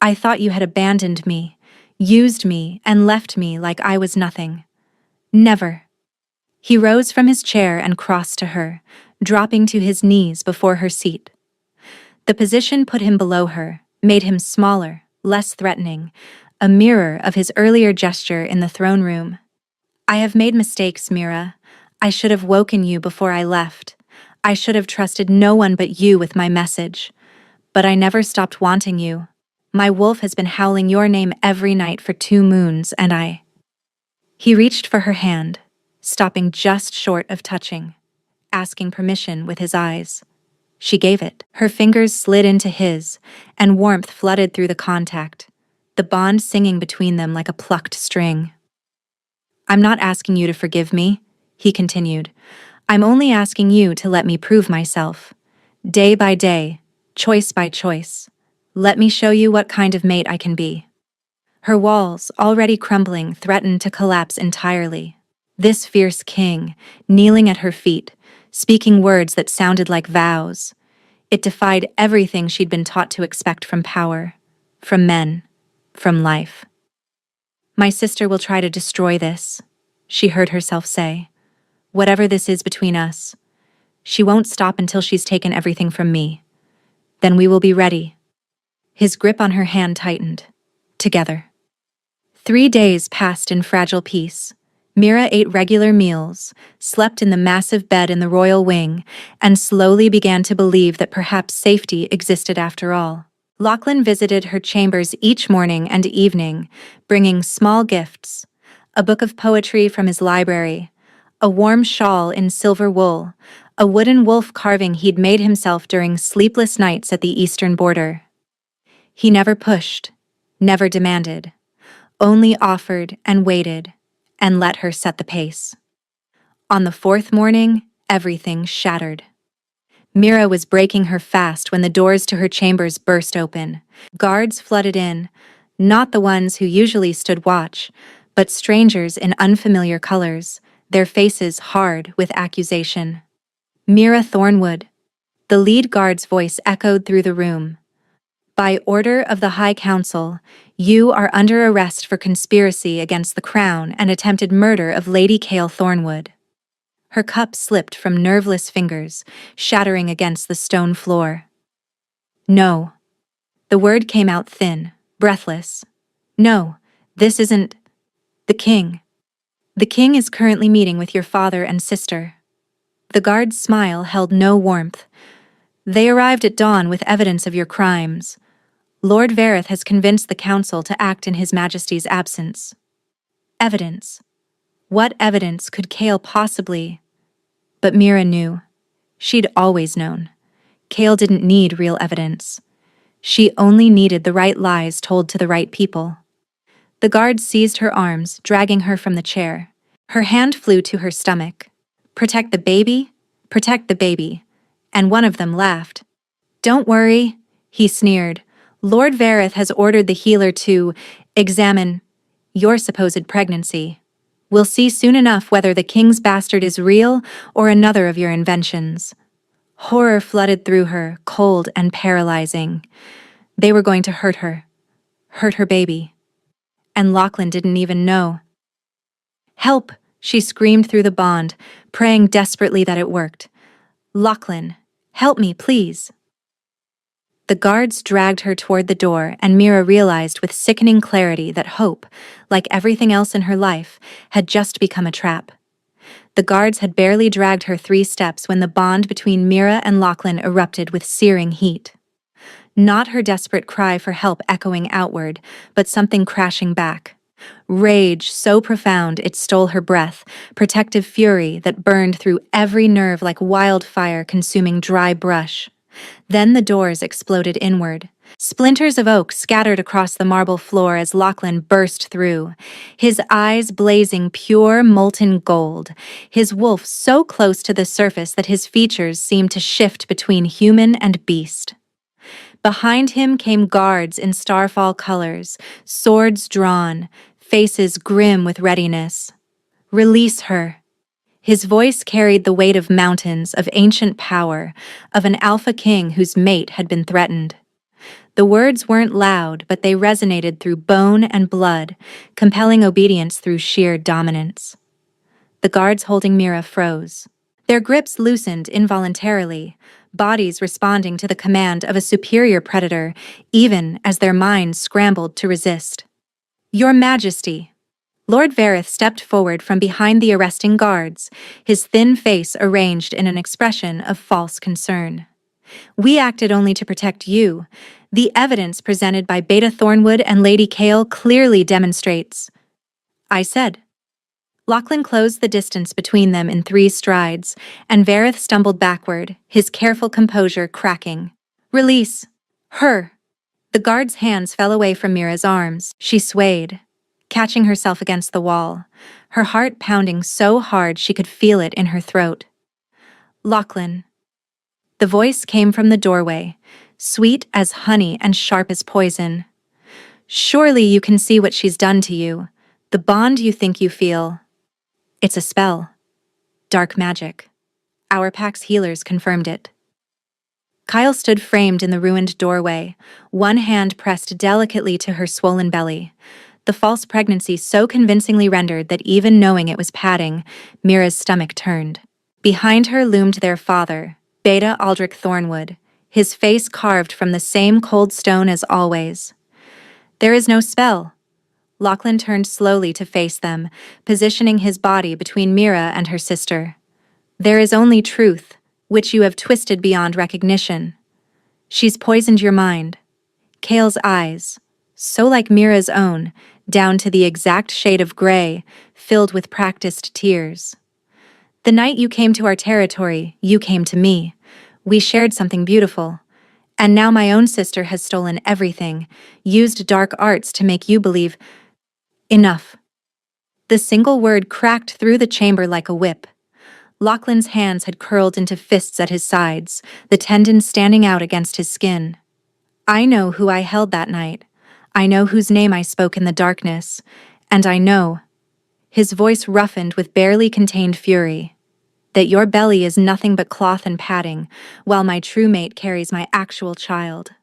I thought you had abandoned me, used me, and left me like I was nothing. Never. He rose from his chair and crossed to her, dropping to his knees before her seat. The position put him below her, made him smaller, less threatening, a mirror of his earlier gesture in the throne room. I have made mistakes, Mira. I should have woken you before I left. I should have trusted no one but you with my message. But I never stopped wanting you. My wolf has been howling your name every night for 2 moons, and I... He reached for her hand, stopping just short of touching, asking permission with his eyes. She gave it. Her fingers slid into his, and warmth flooded through the contact, the bond singing between them like a plucked string. I'm not asking you to forgive me, he continued. I'm only asking you to let me prove myself. Day by day, choice by choice. Let me show you what kind of mate I can be. Her walls, already crumbling, threatened to collapse entirely. This fierce king, kneeling at her feet, speaking words that sounded like vows. It defied everything she'd been taught to expect from power, from men, from life. My sister will try to destroy this, she heard herself say. Whatever this is between us, she won't stop until she's taken everything from me. Then we will be ready. His grip on her hand tightened. Together. 3 days passed in fragile peace. Mira ate regular meals, slept in the massive bed in the royal wing, and slowly began to believe that perhaps safety existed after all. Lachlan visited her chambers each morning and evening, bringing small gifts, a book of poetry from his library, a warm shawl in silver wool, a wooden wolf carving he'd made himself during sleepless nights at the eastern border. He never pushed, never demanded, only offered and waited, and let her set the pace. On the 4th morning, everything shattered. Mira was breaking her fast when the doors to her chambers burst open. Guards flooded in, not the ones who usually stood watch, but strangers in unfamiliar colors, their faces hard with accusation. Mira Thornwood. The lead guard's voice echoed through the room. By order of the High Council, you are under arrest for conspiracy against the crown and attempted murder of Lady Cale Thornwood. Her cup slipped from nerveless fingers, shattering against the stone floor. No. The word came out thin, breathless. No, this isn't... The king. The king is currently meeting with your father and sister. The guard's smile held no warmth. They arrived at dawn with evidence of your crimes. Lord Vareth has convinced the council to act in His Majesty's absence. Evidence. What evidence could Cale possibly... But Mira knew. She'd always known. Cale didn't need real evidence. She only needed the right lies told to the right people. The guard seized her arms, dragging her from the chair. Her hand flew to her stomach. Protect the baby? Protect the baby. And one of them laughed. Don't worry, he sneered. Lord Vareth has ordered the healer to examine your supposed pregnancy. We'll see soon enough whether the king's bastard is real or another of your inventions. Horror flooded through her, cold and paralyzing. They were going to hurt her baby. And Lachlan didn't even know. Help, she screamed through the bond, praying desperately that it worked. Lachlan, help me, please. The guards dragged her toward the door, and Mira realized with sickening clarity that hope, like everything else in her life, had just become a trap. The guards had barely dragged her 3 steps when the bond between Mira and Lachlan erupted with searing heat. Not her desperate cry for help echoing outward, but something crashing back. Rage so profound it stole her breath, protective fury that burned through every nerve like wildfire consuming dry brush. Then the doors exploded inward, Splinters of oak scattered across the marble floor as Lachlan burst through, his eyes blazing pure molten gold, his wolf so close to the surface that his features seemed to shift between human and beast. Behind him came guards in starfall colors, swords drawn, faces grim with readiness. "Release her." His voice carried the weight of mountains, of ancient power, of an alpha king whose mate had been threatened. The words weren't loud, but they resonated through bone and blood, compelling obedience through sheer dominance. The guards holding Mira froze. Their grips loosened involuntarily, bodies responding to the command of a superior predator, even as their minds scrambled to resist. "Your Majesty." Lord Vareth stepped forward from behind the arresting guards, his thin face arranged in an expression of false concern. "We acted only to protect you. The evidence presented by Beta Thornwood and Lady Kale clearly demonstrates." I said. Lachlan closed the distance between them in 3 strides, and Vareth stumbled backward, his careful composure cracking. "Release her." The guard's hands fell away from Mira's arms. She swayed, catching herself against the wall, her heart pounding so hard she could feel it in her throat. "Lachlan." The voice came from the doorway, sweet as honey and sharp as poison. "Surely you can see what she's done to you, the bond you think you feel. It's a spell. Dark magic. Our pack's healers confirmed it." Kyle stood framed in the ruined doorway, one hand pressed delicately to her swollen belly, the false pregnancy so convincingly rendered that even knowing it was padding, Mira's stomach turned. Behind her loomed their father, Beta Aldrich Thornwood, his face carved from the same cold stone as always. "There is no spell." Lachlan turned slowly to face them, positioning his body between Mira and her sister. "There is only truth, which you have twisted beyond recognition. She's poisoned your mind." Kale's eyes, so like Mira's own, down to the exact shade of gray, filled with practiced tears. "The night you came to our territory, you came to me. We shared something beautiful. And now my own sister has stolen everything, used dark arts to make you believe. Enough." The single word cracked through the chamber like a whip. Lachlan's hands had curled into fists at his sides, the tendons standing out against his skin. "I know who I held that night. I know whose name I spoke in the darkness. And I know," his voice roughened with barely contained fury, "that your belly is nothing but cloth and padding, while my true mate carries my actual child."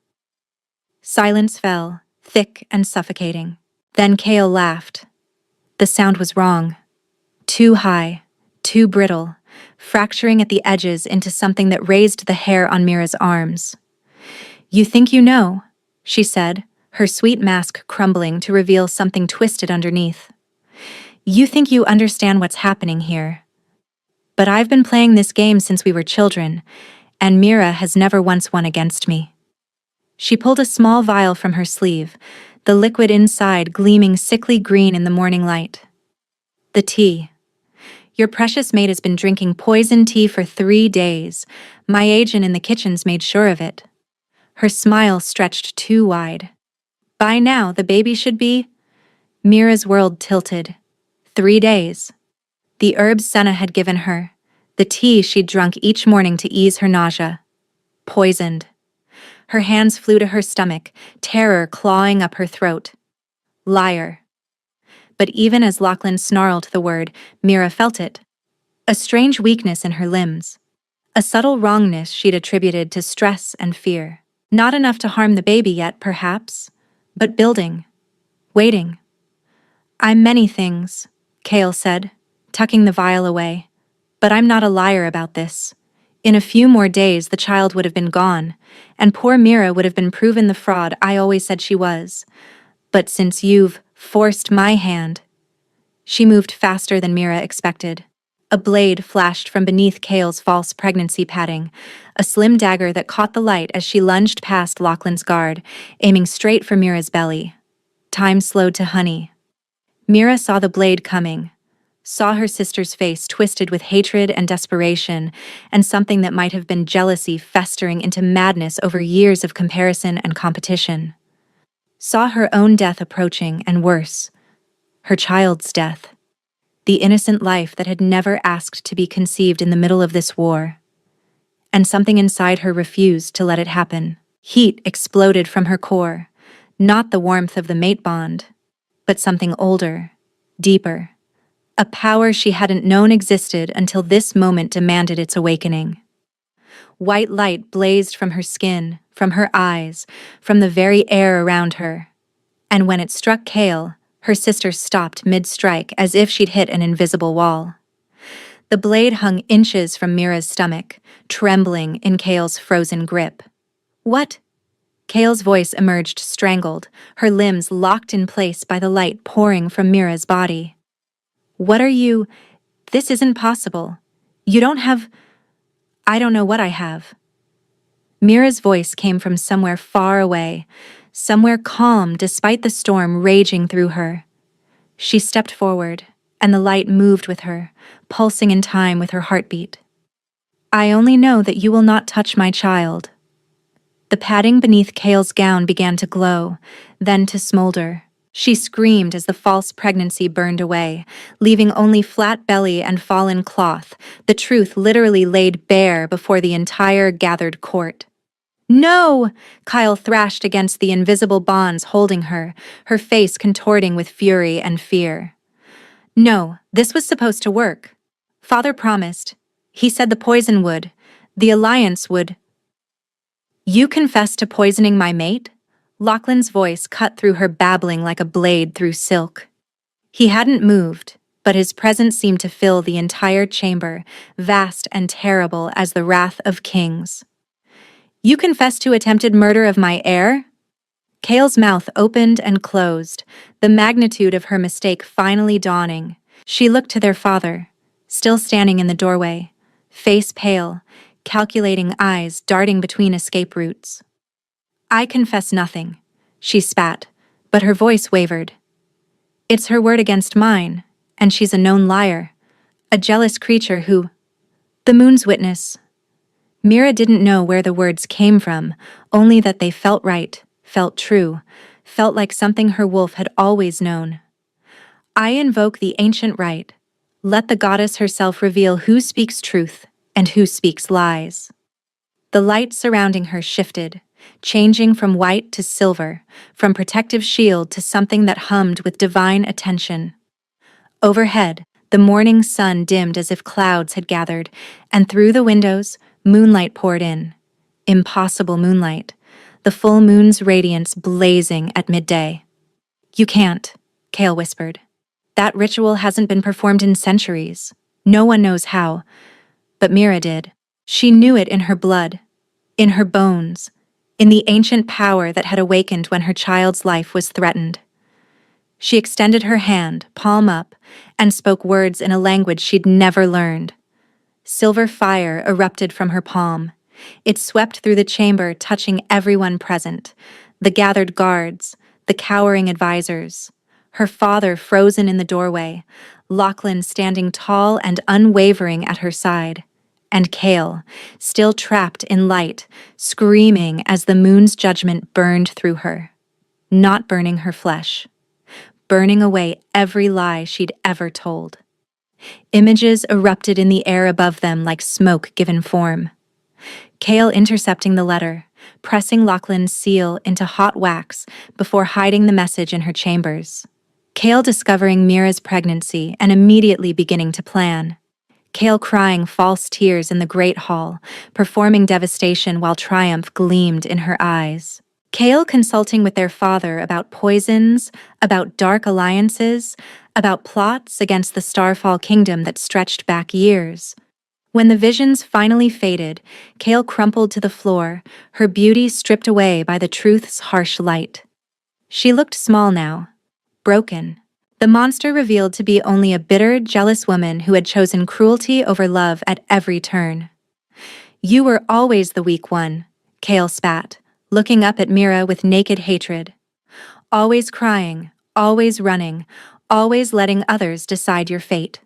Silence fell, thick and suffocating. Then Kale laughed. The sound was wrong. Too high, too brittle, fracturing at the edges into something that raised the hair on Mira's arms. "You think you know," she said, her sweet mask crumbling to reveal something twisted underneath. "You think you understand what's happening here. But I've been playing this game since we were children, and Mira has never once won against me." She pulled a small vial from her sleeve, the liquid inside gleaming sickly green in the morning light. "The tea. Your precious mate has been drinking poison tea for 3 days. My agent in the kitchen's made sure of it." Her smile stretched too wide. "By now, the baby should be—" Mira's world tilted. 3 days. The herbs Senna had given her, the tea she'd drunk each morning to ease her nausea. Poisoned. Her hands flew to her stomach, terror clawing up her throat. Liar. But even as Lachlan snarled the word, Mira felt it. A strange weakness in her limbs. A subtle wrongness she'd attributed to stress and fear. Not enough to harm the baby yet, perhaps, but building. Waiting. "I'm many things," Kale said, tucking the vial away. "But I'm not a liar about this. In a few more days the child would have been gone, and poor Mira would have been proven the fraud I always said she was. But since you've forced my hand—" She moved faster than Mira expected. A blade flashed from beneath Kale's false pregnancy padding, a slim dagger that caught the light as she lunged past Lachlan's guard, aiming straight for Mira's belly. Time slowed to honey. Mira saw the blade coming. saw her sister's face twisted with hatred and desperation, and something that might have been jealousy festering into madness over years of comparison and competition. Saw her own death approaching, and worse, her child's death. The innocent life that had never asked to be conceived in the middle of this war. And something inside her refused to let it happen. Heat exploded from her core, not the warmth of the mate bond, but something older, deeper. A power she hadn't known existed until this moment demanded its awakening. White light blazed from her skin, from her eyes, from the very air around her. And when it struck Kale, her sister stopped mid-strike as if she'd hit an invisible wall. The blade hung inches from Mira's stomach, trembling in Kale's frozen grip. "What?" Kale's voice emerged strangled, her limbs locked in place by the light pouring from Mira's body. "What are you? This isn't possible. You don't have... I don't know what I have." Mira's voice came from somewhere far away, somewhere calm despite the storm raging through her. She stepped forward, and the light moved with her, pulsing in time with her heartbeat. "I only know that you will not touch my child." The padding beneath Kale's gown began to glow, then to smolder. She screamed as the false pregnancy burned away, leaving only flat belly and fallen cloth, the truth literally laid bare before the entire gathered court. "No!" Kyle thrashed against the invisible bonds holding her, her face contorting with fury and fear. "No, this was supposed to work. Father promised. He said the poison would. The alliance would." "You confessed to poisoning my mate?" Lachlan's voice cut through her babbling like a blade through silk. He hadn't moved, but his presence seemed to fill the entire chamber, vast and terrible as the wrath of kings. "You confessed to attempted murder of my heir?" Kale's mouth opened and closed, the magnitude of her mistake finally dawning. She looked to their father, still standing in the doorway, face pale, calculating eyes darting between escape routes. "I confess nothing," she spat, but her voice wavered. "It's her word against mine, and she's a known liar, a jealous creature who..." "The moon's witness." Mira didn't know where the words came from, only that they felt right, felt true, felt like something her wolf had always known. "I invoke the ancient right. Let the goddess herself reveal who speaks truth and who speaks lies." The light surrounding her shifted, changing from white to silver, from protective shield to something that hummed with divine attention. Overhead, the morning sun dimmed as if clouds had gathered, and through the windows, moonlight poured in. Impossible moonlight, the full moon's radiance blazing at midday. "You can't," Kale whispered. "That ritual hasn't been performed in centuries. No one knows how. But Mira did. She knew it in her blood, in her bones, in the ancient power that had awakened when her child's life was threatened." She extended her hand, palm up, and spoke words in a language she'd never learned. Silver fire erupted from her palm. It swept through the chamber, touching everyone present, the gathered guards, the cowering advisors, her father frozen in the doorway, Lachlan standing tall and unwavering at her side, and Kale, still trapped in light, screaming as the moon's judgment burned through her, not burning her flesh, burning away every lie she'd ever told. Images erupted in the air above them like smoke given form. Kale intercepting the letter, pressing Lachlan's seal into hot wax before hiding the message in her chambers. Kale discovering Mira's pregnancy and immediately beginning to plan. Kale crying false tears in the Great Hall, performing devastation while triumph gleamed in her eyes. Kale consulting with their father about poisons, about dark alliances, about plots against the Starfall kingdom that stretched back years. When the visions finally faded, Kale crumpled to the floor, her beauty stripped away by the truth's harsh light. She looked small now, broken. The monster revealed to be only a bitter, jealous woman who had chosen cruelty over love at every turn. "You were always the weak one," Kale spat, looking up at Mira with naked hatred. "Always crying, always running, always letting others decide your fate."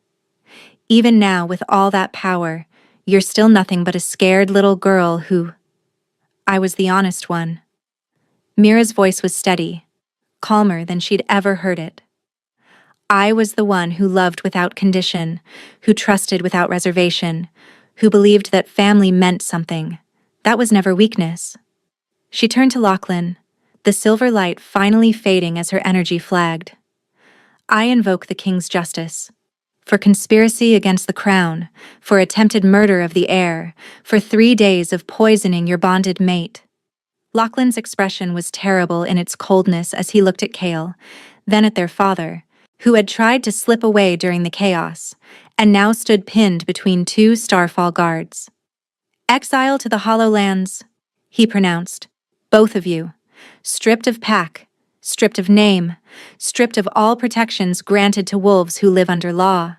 Even now, with all that power, you're still nothing but a scared little girl who— I was the honest one. Mira's voice was steady, calmer than she'd ever heard it. I was the one who loved without condition, who trusted without reservation, who believed that family meant something. That was never weakness. She turned to Lachlan, the silver light finally fading as her energy flagged. I invoke the king's justice. For conspiracy against the crown, for attempted murder of the heir, for 3 days of poisoning your bonded mate. Lachlan's expression was terrible in its coldness as he looked at Cale, then at their father, who had tried to slip away during the chaos, and now stood pinned between 2 Starfall guards. Exile to the Hollow Lands, he pronounced. Both of you. Stripped of pack, stripped of name, stripped of all protections granted to wolves who live under law.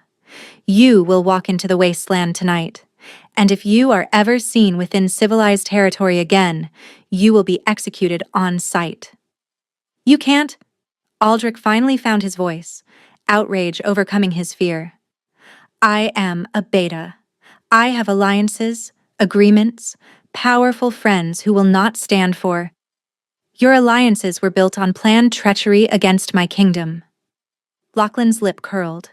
You will walk into the wasteland tonight, and if you are ever seen within civilized territory again, you will be executed on sight. You can't? Aldrich finally found his voice, outrage overcoming his fear. I am a beta. I have alliances, agreements, powerful friends who will not stand for— Your alliances were built on planned treachery against my kingdom. Lachlan's lip curled.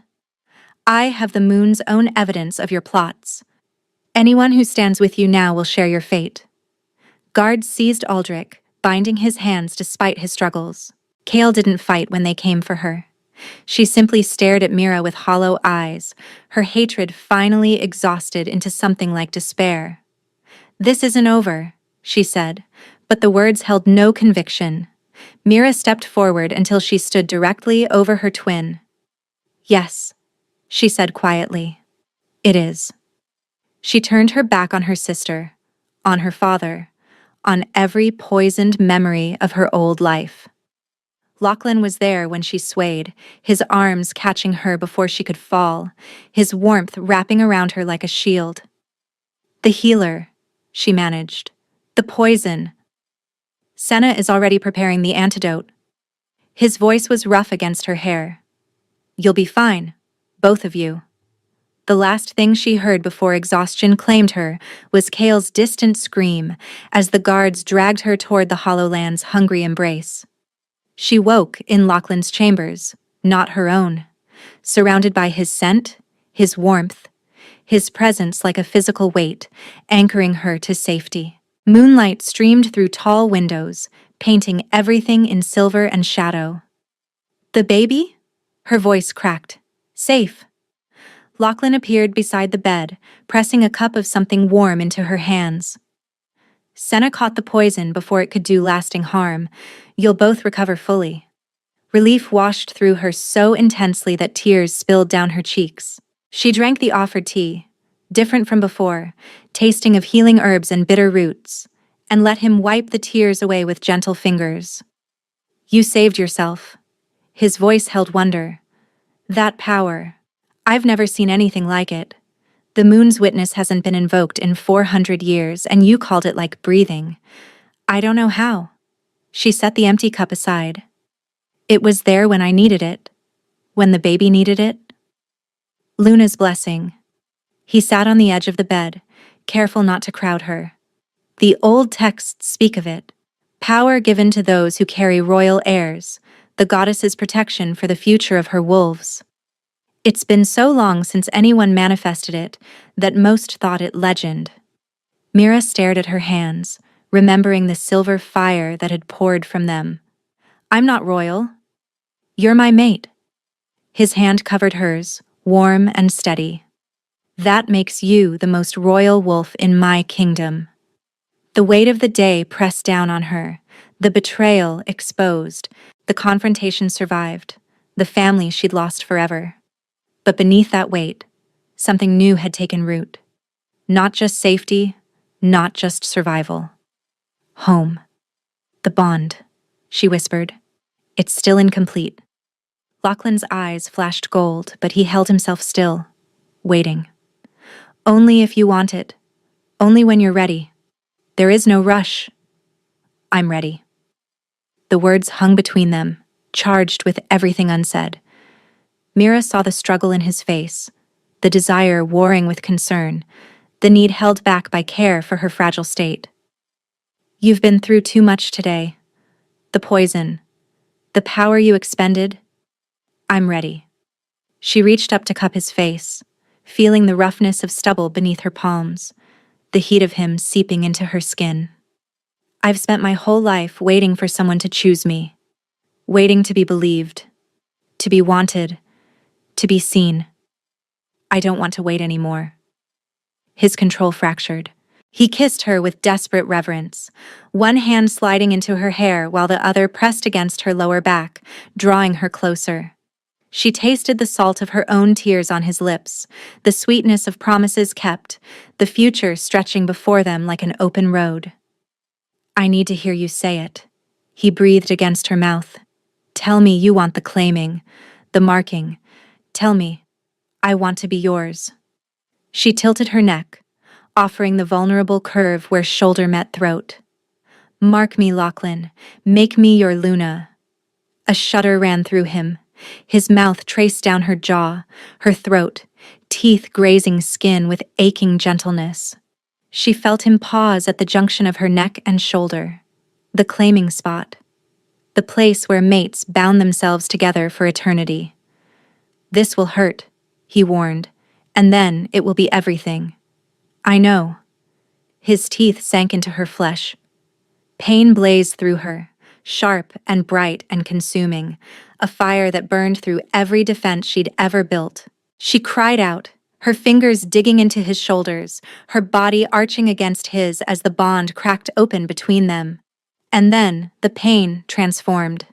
I have the moon's own evidence of your plots. Anyone who stands with you now will share your fate. Guards seized Aldrich, binding his hands despite his struggles. Cale didn't fight when they came for her. She simply stared at Mira with hollow eyes, her hatred finally exhausted into something like despair. This isn't over, she said, but the words held no conviction. Mira stepped forward until she stood directly over her twin. Yes, she said quietly. It is. She turned her back on her sister, on her father, on every poisoned memory of her old life. Lachlan was there when she swayed, his arms catching her before she could fall, his warmth wrapping around her like a shield. The healer, she managed. The poison. Senna is already preparing the antidote. His voice was rough against her hair. You'll be fine, both of you. The last thing she heard before exhaustion claimed her was Cale's distant scream as the guards dragged her toward the Hollowland's hungry embrace. She woke in Lachlan's chambers, not her own, surrounded by his scent, his warmth, his presence like a physical weight, anchoring her to safety. Moonlight streamed through tall windows, painting everything in silver and shadow. The baby? Her voice cracked. Safe. Lachlan appeared beside the bed, pressing a cup of something warm into her hands. Senna caught the poison before it could do lasting harm. You'll both recover fully. Relief washed through her so intensely that tears spilled down her cheeks. She drank the offered tea, different from before, tasting of healing herbs and bitter roots, and let him wipe the tears away with gentle fingers. You saved yourself. His voice held wonder. That power. I've never seen anything like it. The moon's witness hasn't been invoked in 400 years, and you called it like breathing. I don't know how. She set the empty cup aside. It was there when I needed it. When the baby needed it. Luna's blessing. He sat on the edge of the bed, careful not to crowd her. The old texts speak of it. Power given to those who carry royal heirs, the goddess's protection for the future of her wolves. It's been so long since anyone manifested it that most thought it legend. Mira stared at her hands, remembering the silver fire that had poured from them. I'm not royal. You're my mate. His hand covered hers, warm and steady. That makes you the most royal wolf in my kingdom. The weight of the day pressed down on her, the betrayal exposed, the confrontation survived, the family she'd lost forever. But beneath that weight, something new had taken root. Not just safety, not just survival. Home. The bond, she whispered. It's still incomplete. Lachlan's eyes flashed gold, but he held himself still, waiting. Only if you want it. Only when you're ready. There is no rush. I'm ready. The words hung between them, charged with everything unsaid. Mira saw the struggle in his face, the desire warring with concern, the need held back by care for her fragile state. You've been through too much today. The poison, the power you expended. I'm ready. She reached up to cup his face, feeling the roughness of stubble beneath her palms, the heat of him seeping into her skin. I've spent my whole life waiting for someone to choose me, waiting to be believed, to be wanted, to be seen. I don't want to wait anymore. His control fractured. He kissed her with desperate reverence, one hand sliding into her hair while the other pressed against her lower back, drawing her closer. She tasted the salt of her own tears on his lips, the sweetness of promises kept, the future stretching before them like an open road. I need to hear you say it. He breathed against her mouth. Tell me you want the claiming, the marking. Tell me, I want to be yours. She tilted her neck, offering the vulnerable curve where shoulder met throat. Mark me, Lachlan. Make me your Luna. A shudder ran through him. His mouth traced down her jaw, her throat, teeth grazing skin with aching gentleness. She felt him pause at the junction of her neck and shoulder, the claiming spot, the place where mates bound themselves together for eternity. This will hurt, he warned, and then it will be everything. I know. His teeth sank into her flesh. Pain blazed through her, sharp and bright and consuming, a fire that burned through every defense she'd ever built. She cried out, her fingers digging into his shoulders, her body arching against his as the bond cracked open between them. And then the pain transformed.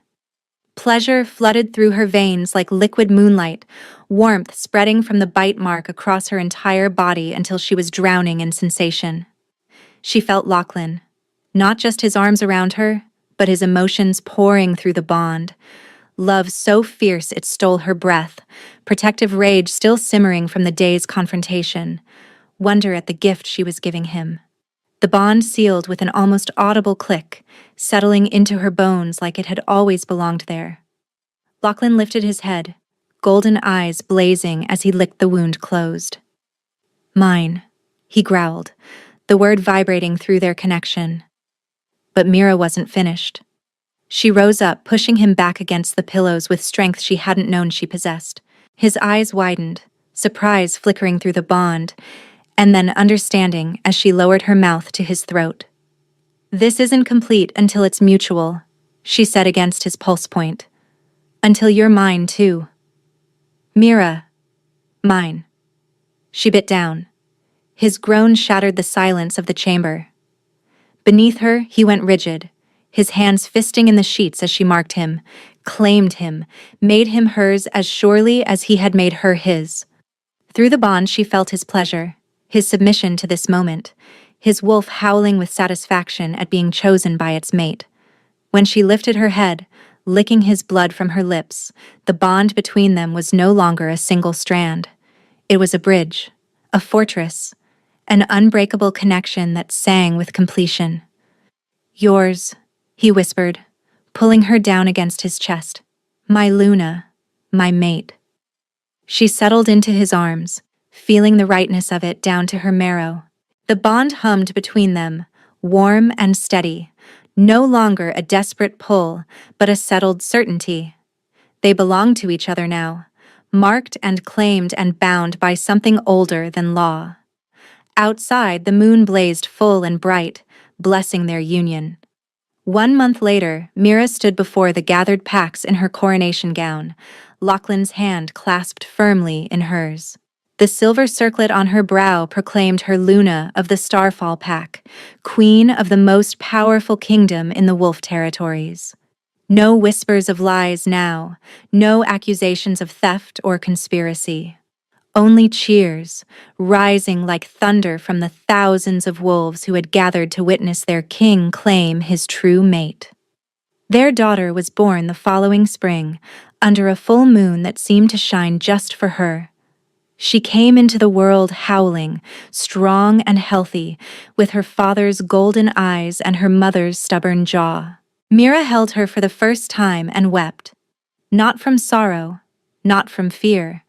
Pleasure flooded through her veins like liquid moonlight, warmth spreading from the bite mark across her entire body until she was drowning in sensation. She felt Lachlan, not just his arms around her, but his emotions pouring through the bond. Love so fierce it stole her breath, protective rage still simmering from the day's confrontation, wonder at the gift she was giving him. The bond sealed with an almost audible click, settling into her bones like it had always belonged there. Lachlan lifted his head, golden eyes blazing as he licked the wound closed. Mine, he growled, the word vibrating through their connection. But Mira wasn't finished. She rose up, pushing him back against the pillows with strength she hadn't known she possessed. His eyes widened, surprise flickering through the bond, and then understanding as she lowered her mouth to his throat. This isn't complete until it's mutual, she said against his pulse point. Until you're mine, too. Mira. Mine. She bit down. His groan shattered the silence of the chamber. Beneath her, he went rigid, his hands fisting in the sheets as she marked him, claimed him, made him hers as surely as he had made her his. Through the bond she felt his pleasure, his submission to this moment, his wolf howling with satisfaction at being chosen by its mate. When she lifted her head, licking his blood from her lips, the bond between them was no longer a single strand. It was a bridge, a fortress, an unbreakable connection that sang with completion. Yours, he whispered, pulling her down against his chest. My Luna, my mate. She settled into his arms, feeling the rightness of it down to her marrow. The bond hummed between them, warm and steady, no longer a desperate pull, but a settled certainty. They belonged to each other now, marked and claimed and bound by something older than law. Outside, the moon blazed full and bright, blessing their union. 1 month later, Mira stood before the gathered packs in her coronation gown, Lachlan's hand clasped firmly in hers. The silver circlet on her brow proclaimed her Luna of the Starfall Pack, queen of the most powerful kingdom in the wolf territories. No whispers of lies now, no accusations of theft or conspiracy. Only cheers, rising like thunder from the thousands of wolves who had gathered to witness their king claim his true mate. Their daughter was born the following spring, under a full moon that seemed to shine just for her. She came into the world howling, strong and healthy, with her father's golden eyes and her mother's stubborn jaw. Mira held her for the first time and wept. Not from sorrow, not from fear,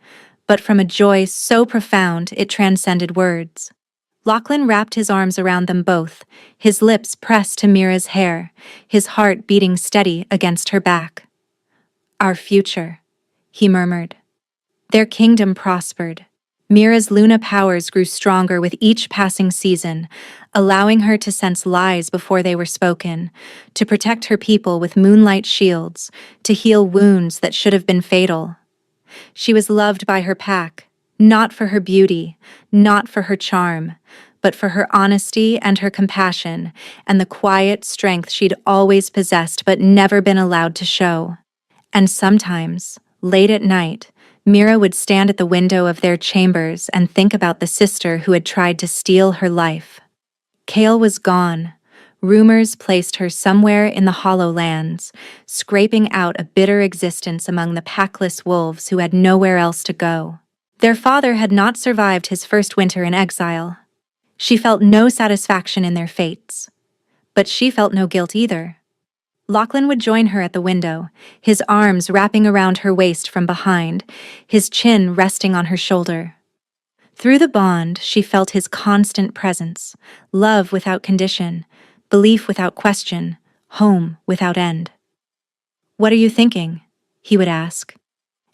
but from a joy so profound it transcended words. Lachlan wrapped his arms around them both, his lips pressed to Mira's hair, his heart beating steady against her back. "Our future," he murmured. Their kingdom prospered. Mira's Luna powers grew stronger with each passing season, allowing her to sense lies before they were spoken, to protect her people with moonlight shields, to heal wounds that should have been fatal. She was loved by her pack, not for her beauty, not for her charm, but for her honesty and her compassion, and the quiet strength she'd always possessed but never been allowed to show. And sometimes, late at night, Mira would stand at the window of their chambers and think about the sister who had tried to steal her life. Kale was gone. Rumors placed her somewhere in the Hollow Lands, scraping out a bitter existence among the packless wolves who had nowhere else to go. Their father had not survived his first winter in exile. She felt no satisfaction in their fates. But she felt no guilt either. Lachlan would join her at the window, his arms wrapping around her waist from behind, his chin resting on her shoulder. Through the bond, she felt his constant presence, love without condition, belief without question, home without end. "What are you thinking?" he would ask.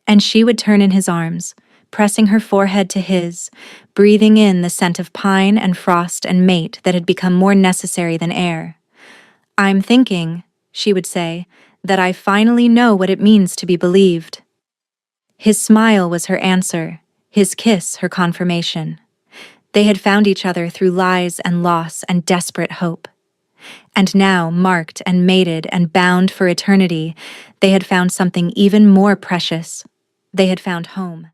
And she would turn in his arms, pressing her forehead to his, breathing in the scent of pine and frost and mate that had become more necessary than air. "I'm thinking," she would say, "that I finally know what it means to be believed." His smile was her answer, his kiss her confirmation. They had found each other through lies and loss and desperate hope. And now, marked and mated and bound for eternity, they had found something even more precious. They had found home.